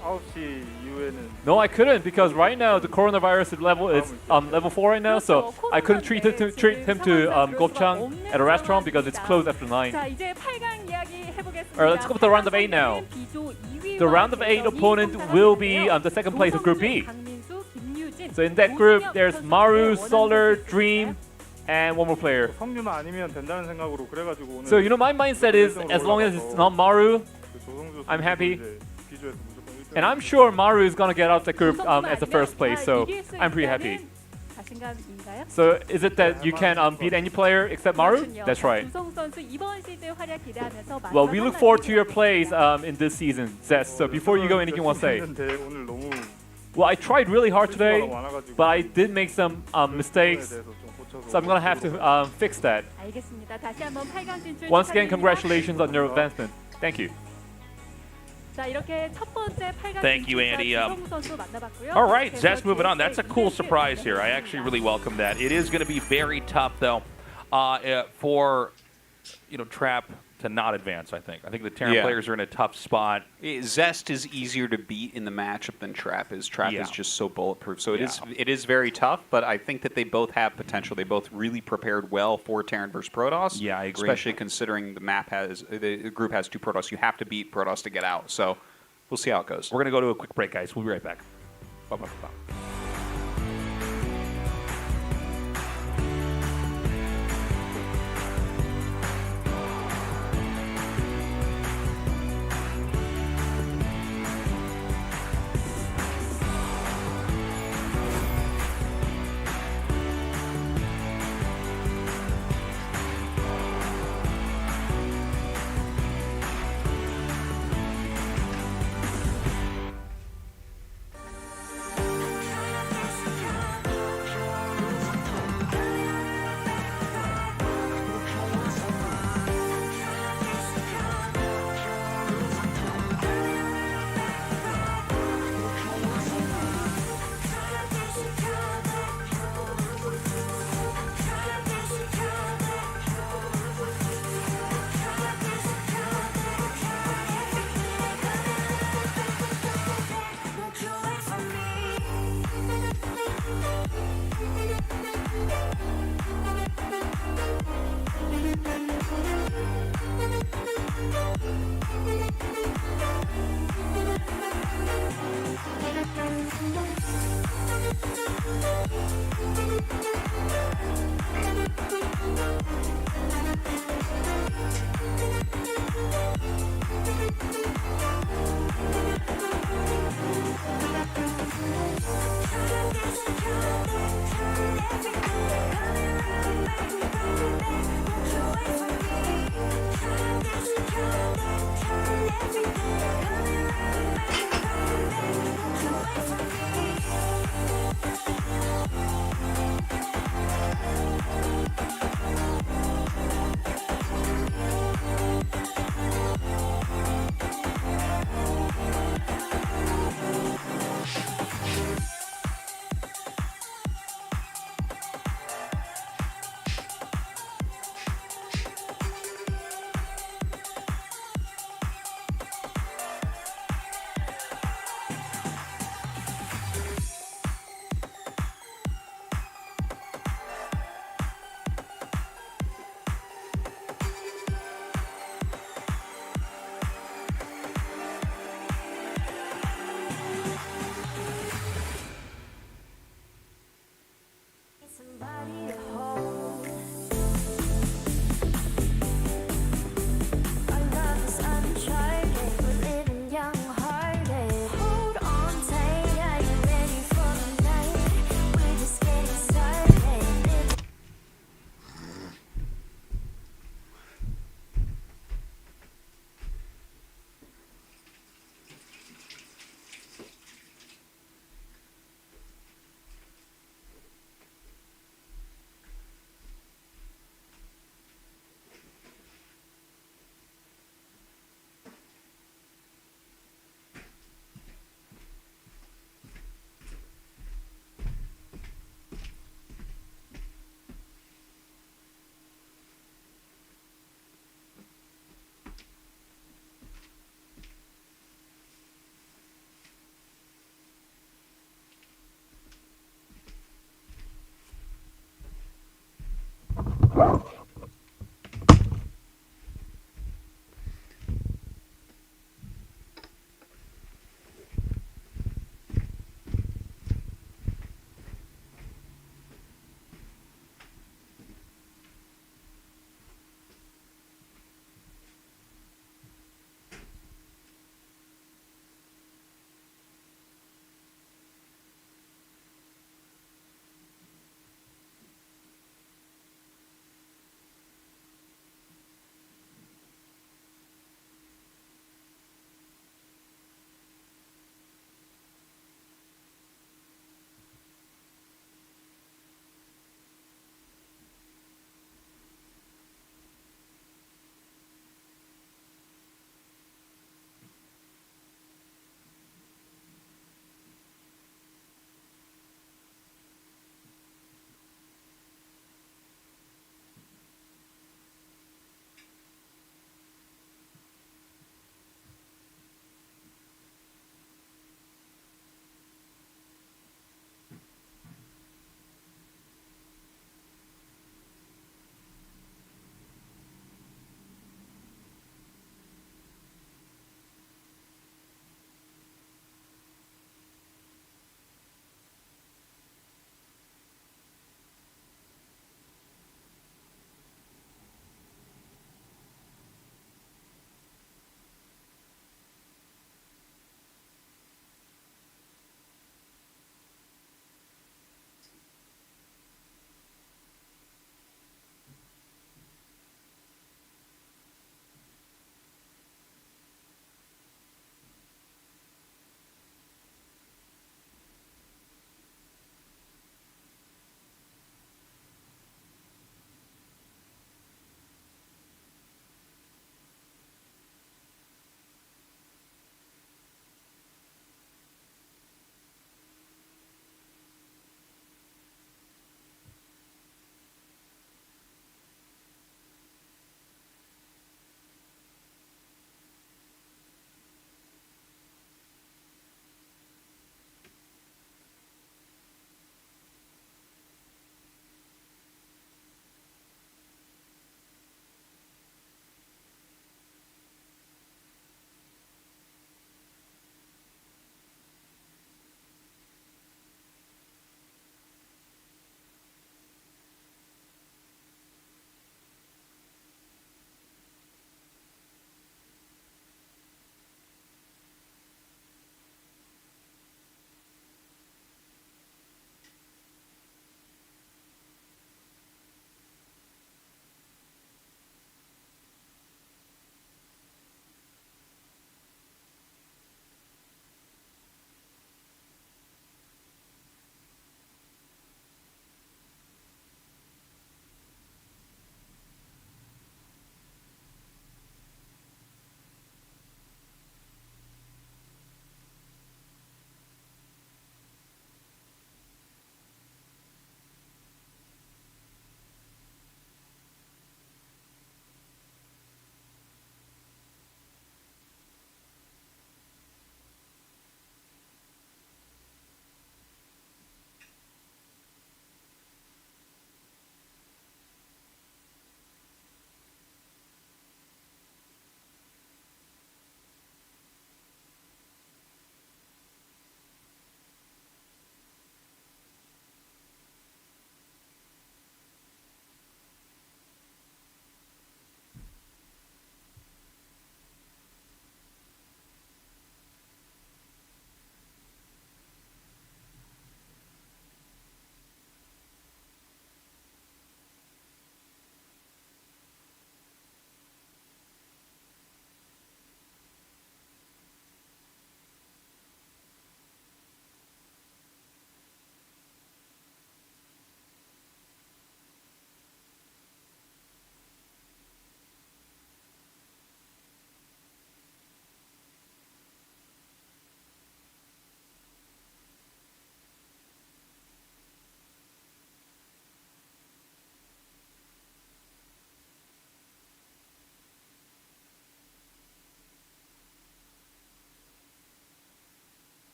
9시 이후에는 No, I couldn't because right now the coronavirus level is level 4 right now. So I couldn't treat him to Gopchang at a restaurant because it's closed after 9. Alright, let's go with the round of 8 now. The round of 8 opponent will be the second place of Group B. So in that group, there's Maru, Solar, Dream, and one more player. 성류만 아니면 된다는 생각으로 그래가지고 오늘 So you know my mindset is as long as it's not Maru, I'm happy. And I'm sure Maru is gonna get out the group as the first place. So I'm pretty happy. So is it that you can beat any player except Maru? That's right. Well, we look forward to your plays in this season, Zest. So before you go, anything you want to say? 오늘 너무 Well, I tried really hard today, but I did make some mistakes. So I'm gonna have to fix that. 알겠습니다. 다시 한번 8강 진출 Once again, 축하드립니다. congratulations on your advancement. Thank you. 자, 이렇게 첫 번째 8강 Thank you, 진출자 Andy. 지성우 선수 만나봤고요. All right, 계속해서 Zest moving on. That's a cool 제2의 surprise here. I actually really welcome that. It is going to be very tough, though, for Trap to not advance. I think the Terran players are in a tough spot. Zest is easier to beat in the matchup than Trap is. Trap is just so bulletproof. So it is very tough, but I think that they both have potential. They both really prepared well for Terran versus Protoss. Yeah, I agree. Especially considering the group has 2 Protoss. You have to beat Protoss to get out. So we'll see how it goes. We're going to go to a quick break, guys. We'll be right back. Bye-bye.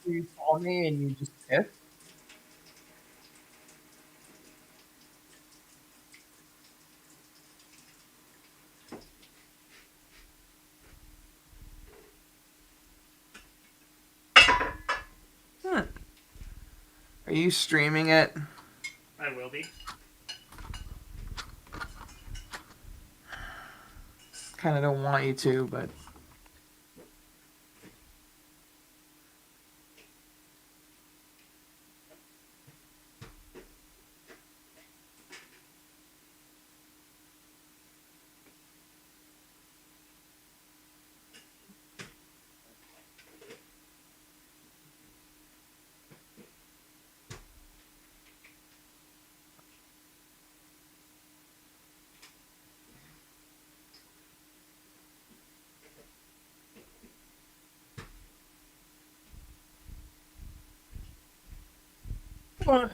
you saw me and you just tipped? Huh. Are you streaming it? I will be. Kind of don't want you to, but... What?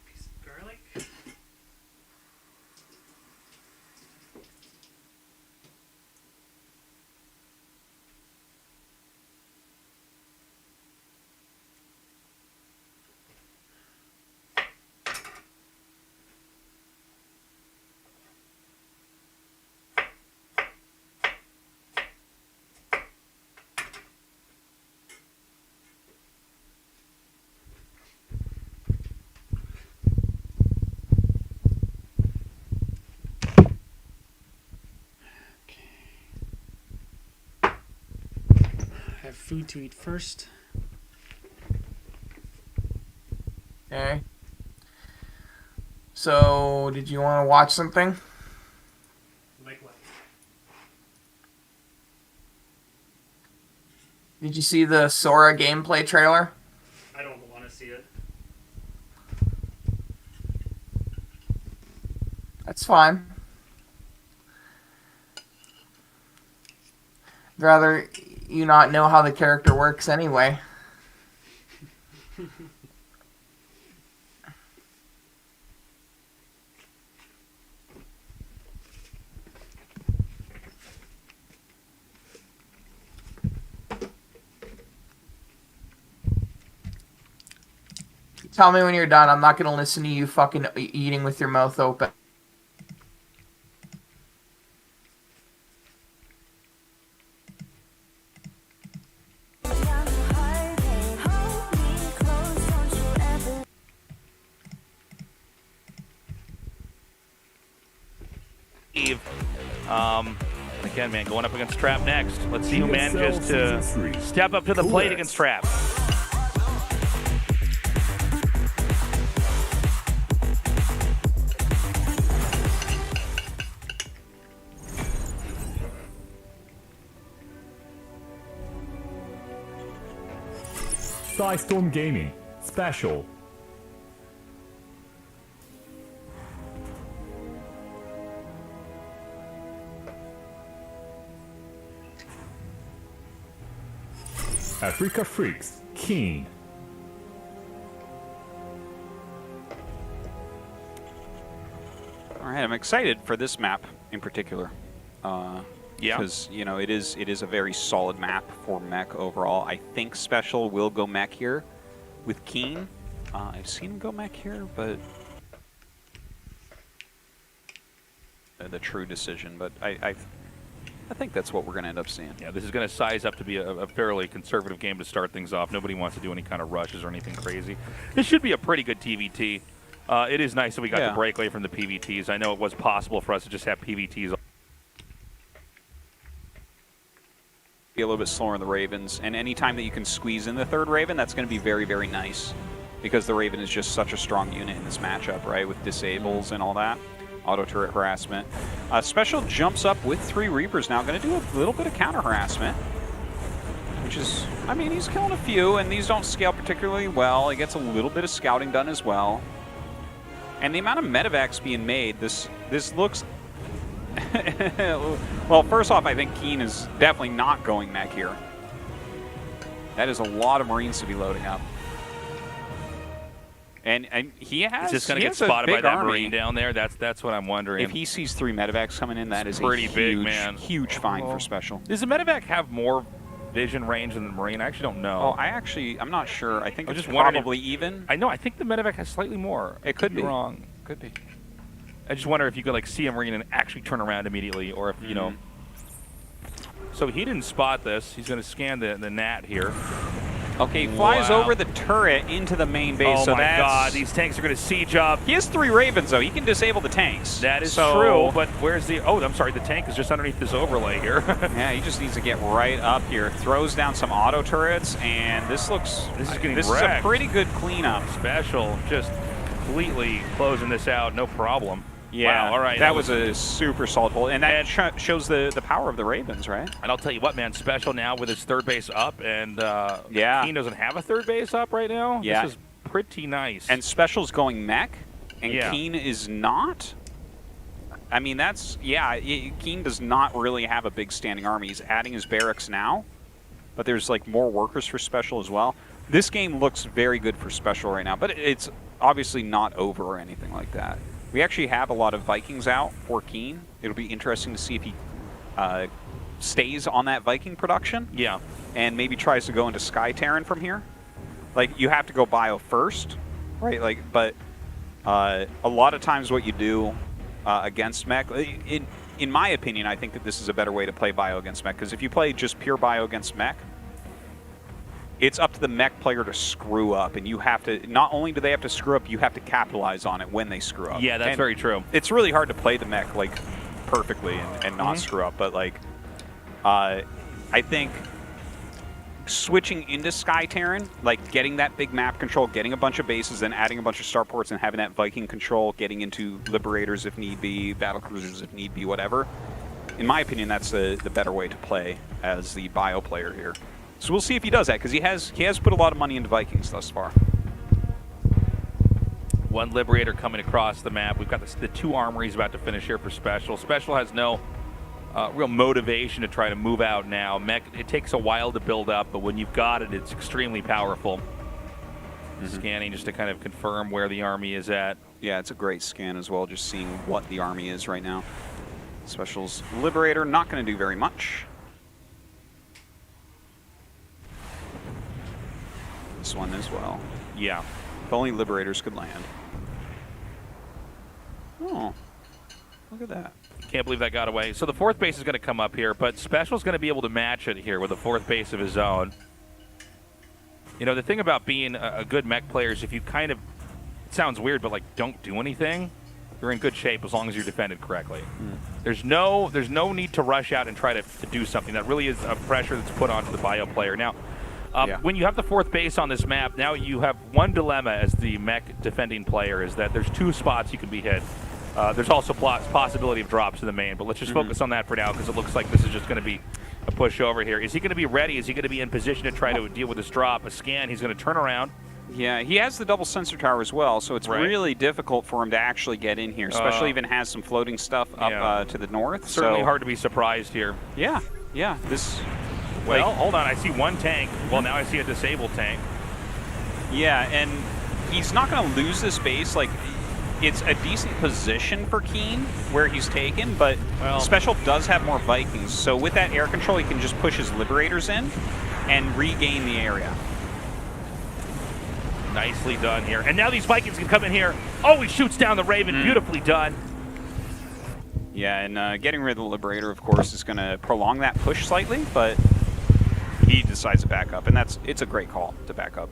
Piece of garlic. I have food to eat first. Okay. So, did you want to watch something? Like what? Did you see the Sora gameplay trailer? I don't want to see it. That's fine. I'd rather you not know how the character works anyway. Tell me when you're done. I'm not going to listen to you fucking eating with your mouth open. Again, man, going up against Trap next. Let's see who manages to step up to the plate against Trap. Storm Gaming Special. Africa Freaks Keen. All right, I'm excited for this map in particular. Yeah. Because, you know, it is a very solid map for mech overall. I think Special will go mech here with Keen. I've seen him go mech here, but the true decision. But I think that's what we're going to end up seeing. Yeah, this is going to size up to be a fairly conservative game to start things off. Nobody wants to do any kind of rushes or anything crazy. This should be a pretty good TVT. It is nice that we got to break away from the PVTs. I know it was possible for us to just have PVTs. Be a little bit slower in the Ravens, and anytime that you can squeeze in the third Raven, that's going to be very, very nice, because the Raven is just such a strong unit in this matchup, right, with disables and all that. Auto turret harassment. Special jumps up with 3 Reapers now, going to do a little bit of counter harassment, which is, I mean, he's killing a few, and these don't scale particularly well. He gets a little bit of scouting done as well. And the amount of medevacs being made, this looks... Well, first off, I think Keen is definitely not going mech here. That is a lot of Marines to be loading up. And he has. He's just going to get a spotted by big that army. Marine down there. That's what I'm wondering. If he sees 3 medevacs coming in, that is pretty a huge, big, man. huge find for Special. Does the medevac have more vision range than the Marine? I actually don't know. Oh, I'm not sure. I think I'm it's just wondering probably even. I know. I think the medevac has slightly more. It could be wrong. Could be. I just wonder if you could like see a Marine and actually turn around immediately, or if you know. So he didn't spot this. He's going to scan the NAT here. Okay, he flies over the turret into the main base. Oh so my God! These tanks are going to siege up. He has 3 Ravens though. He can disable the tanks. That is true. But where's the? Oh, I'm sorry. The tank is just underneath this overlay here. Yeah, he just needs to get right up here. Throws down some auto turrets, and this looks. This is getting This wrecked. is a pretty good cleanup. Special, just completely closing this out. No problem. Yeah, wow, all right. That was a super solid pull, and that shows the power of the Ravens, right? And I'll tell you what, man, Special now with his third base up, and yeah, Keen doesn't have a third base up right now. Yeah, this is pretty nice. And Special's going mech, and Yeah. Keen is not. I mean, that's Keen does not really have a big standing army. He's adding his barracks now, but there's like more workers for Special as well. This game looks very good for Special right now, but it's obviously not over or anything like that. We actually have a lot of Vikings out for Keen. It'll be interesting to see if he stays on that Viking production. Yeah. And maybe tries to go into Sky Terran from here. Like, you have to go bio first, right? Like, but a lot of times what you do against mech, in my opinion, I think that this is a better way to play bio against mech, because if you play just pure bio against mech, it's up to the mech player to screw up, and you have to, not only do they have to screw up, you have to capitalize on it when they screw up. Yeah, that's very true. It's really hard to play the mech, like, perfectly and not screw up, but, like, I think switching into Sky Terran, like, getting that big map control, getting a bunch of bases, then adding a bunch of starports and having that Viking control, getting into Liberators if need be, Battlecruisers if need be, whatever. In my opinion, that's the better way to play as the bio player here. So we'll see if he does that, because he has put a lot of money into Vikings thus far. One Liberator coming across the map. We've got the 2 armories about to finish here for Special. Special has no real motivation to try to move out now. Mech, it takes a while to build up, but when you've got it, it's extremely powerful. Scanning just to kind of confirm where the army is at. Yeah, it's a great scan as well, just seeing what the army is right now. Special's Liberator not going to do very much. This one as well. Yeah. If only Liberators could land. Oh, look at that. Can't believe that got away. So the 4th base is going to come up here, but Special's going to be able to match it here with a 4th base of his own. You know, the thing about being a good mech player is if you kind of, it sounds weird, but like don't do anything, you're in good shape as long as you're defended correctly. There's no need to rush out and try to do something. That really is a pressure that's put onto the bio player. Now, when you have the 4th base on this map, now you have one dilemma as the mech defending player, is that there's 2 spots you can be hit. There's also possibility of drops in the main, but let's just focus on that for now, because it looks like this is just going to be a push over here. Is he going to be ready? Is he going to be in position to try to deal with this drop? A scan, he's going to turn around. Yeah, he has the double sensor tower as well, so it's really difficult for him to actually get in here, especially even has some floating stuff up to the north. Certainly hard to be surprised here. Yeah, this... Well, hold on, I see one tank. Well, now I see a disabled tank. Yeah, and he's not going to lose this base. Like, it's a decent position for Keen where he's taken, but Special does have more Vikings, so with that air control, he can just push his Liberators in and regain the area. Nicely done here. And now these Vikings can come in here. Oh, he shoots down the Raven. Beautifully done. Yeah, and getting rid of the Liberator, of course, is going to prolong that push slightly, but he decides to back up, and it's a great call to back up.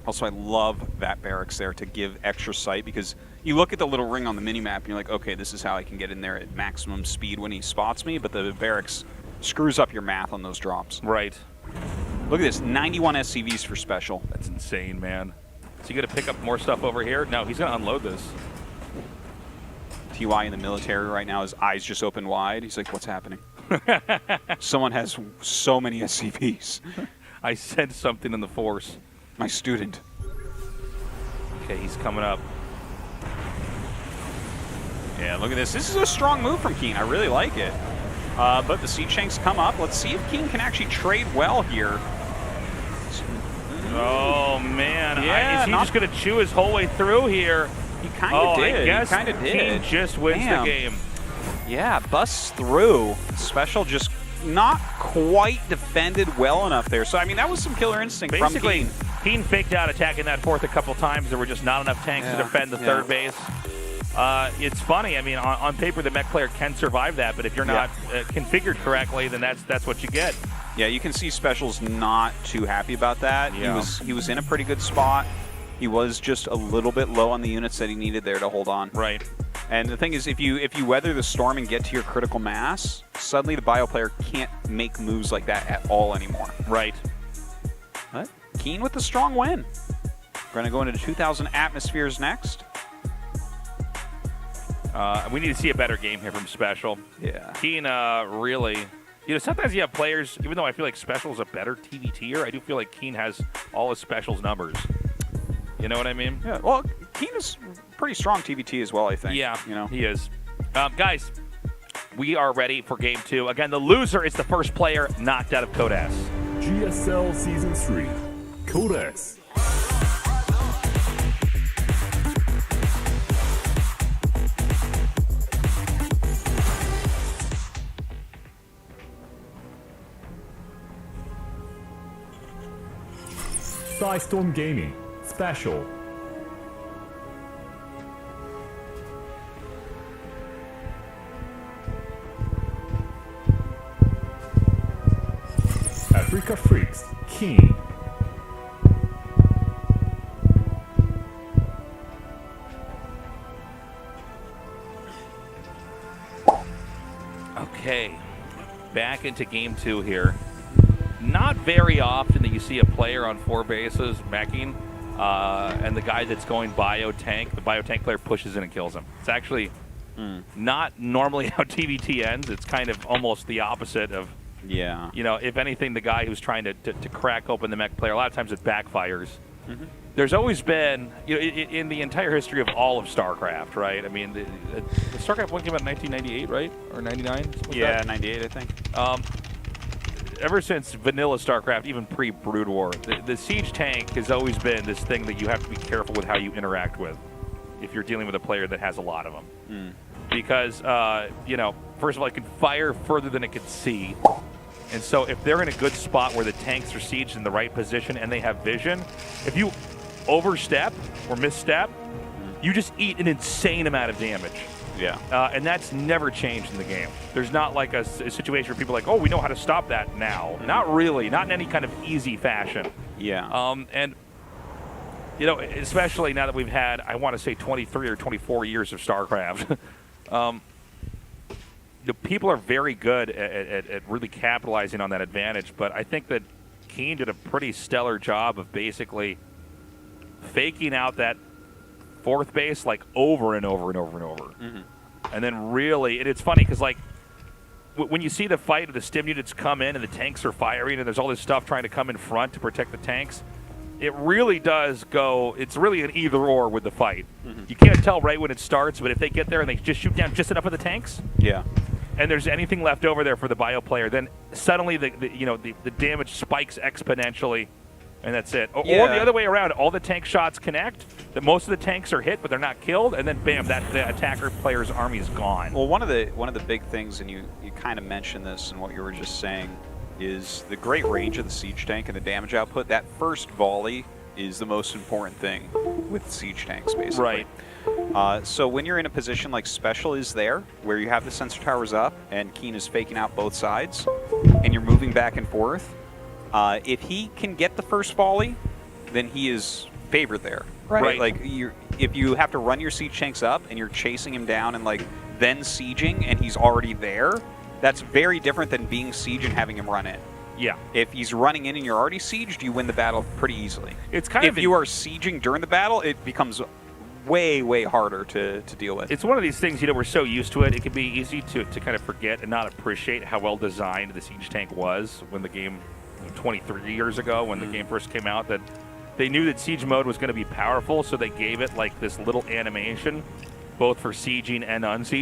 Also, I love that barracks there to give extra sight, because you look at the little ring on the minimap and you're like, okay, this is how I can get in there at maximum speed when he spots me, but the barracks screws up your math on those drops. Right. Look at this, 91 SCVs for Special. That's insane, man. Is he going to pick up more stuff over here? No, he's going to unload this. TY in the military right now, his eyes just open wide. He's like, what's happening? Someone has so many SCVs. I sense something in the force. My student. Okay, he's coming up. Yeah, look at this. This is a strong move from Keen. I really like it. But the Siege Tanks come up. Let's see if Keen can actually trade well here. Oh, man. Yeah, is he just going to chew his whole way through here? He kind of did. I guess he kind of did. Keen just wins the game. Yeah, busts through. Special just not quite defended well enough there. So, I mean, that was some killer instinct from Keen. Keen faked out attacking that fourth a couple times. There were just not enough tanks to defend the third base. It's funny. I mean, on paper, the mech player can survive that, but if you're not configured correctly, then that's what you get. Yeah, you can see Special's not too happy about that. Yeah. He was in a pretty good spot. He was just a little bit low on the units that he needed there to hold on. Right. And the thing is, if you weather the storm and get to your critical mass, suddenly the bio player can't make moves like that at all anymore. Right. But Keen with the strong win. We're going to go into 2,000 atmospheres next. We need to see a better game here from Special. Yeah. Keen really... You know, sometimes you have players, even though I feel like Special is a better TVTer, I do feel like Keen has all his Special's numbers. You know what I mean? Yeah, well, Keen is pretty strong TVT as well, I think. Yeah, you know? he is. Guys, we are ready for Game 2. Again, the loser is the first player knocked out of Codex. GSL Season 3, Codex. Storm Gaming, Special. Africa Freaks, King. Okay, back into Game 2 here. Not very often that you see a player on 4 bases meching, and the guy that's going bio-tank, the bio-tank player pushes in and kills him. It's actually not normally how TVT ends. It's kind of almost the opposite of, you know, if anything, the guy who's trying to crack open the mech player, a lot of times it backfires. There's always been, you know, in the entire history of all of StarCraft, right? I mean, the StarCraft 1 came out in 1998, right? Or 99? Yeah, 98, I think. Ever since vanilla StarCraft, even pre-Brood War, the siege tank has always been this thing that you have to be careful with how you interact with if you're dealing with a player that has a lot of them. Because, you know, first of all, it can fire further than it can see. And so if they're in a good spot where the tanks are sieged in the right position and they have vision, if you overstep or misstep, you just eat an insane amount of damage. Yeah. And that's never changed in the game. There's not like a situation where people are like, oh, we know how to stop that now. Not really. Not in any kind of easy fashion. Yeah. And, you know, especially now that we've had, I want to say 23 or 24 years of StarCraft, the people are very good at really capitalizing on that advantage. But I think that Keen did a pretty stellar job of basically faking out that 4th base like over and over and over and over. And then really, and it's funny because like when you see the fight of the stim units come in and the tanks are firing and there's all this stuff trying to come in front to protect the tanks, it really does go, it's really an either or with the fight. You can't tell right when it starts, but if they get there and they just shoot down just enough of the tanks, and there's anything left over there for the bio player, then suddenly the damage spikes exponentially. And that's it. Or the other way around, all the tank shots connect, most of the tanks are hit, but they're not killed, and then bam, the attacker player's army is gone. Well, one of the big things, and you kind of mentioned this in what you were just saying, is the great range of the siege tank and the damage output. That first volley is the most important thing with siege tanks, basically. Right. So when you're in a position like Special is there, where you have the sensor towers up and Keen is faking out both sides, and you're moving back and forth, if he can get the first volley, then he is favored there. Right. Like if you have to run your siege tanks up and you're chasing him down and like then sieging and he's already there, that's very different than being siege and having him run in. Yeah. If he's running in and you're already sieged, you win the battle pretty easily. It's kind if you are sieging during the battle, it becomes way harder to deal with. It's one of these things, you know, we're so used to it, it can be easy to kind of forget and not appreciate how well designed the siege tank was when the game 23 years ago when the game first came out, that they knew that siege mode was going to be powerful, so they gave it like this little animation both for sieging and unsieging.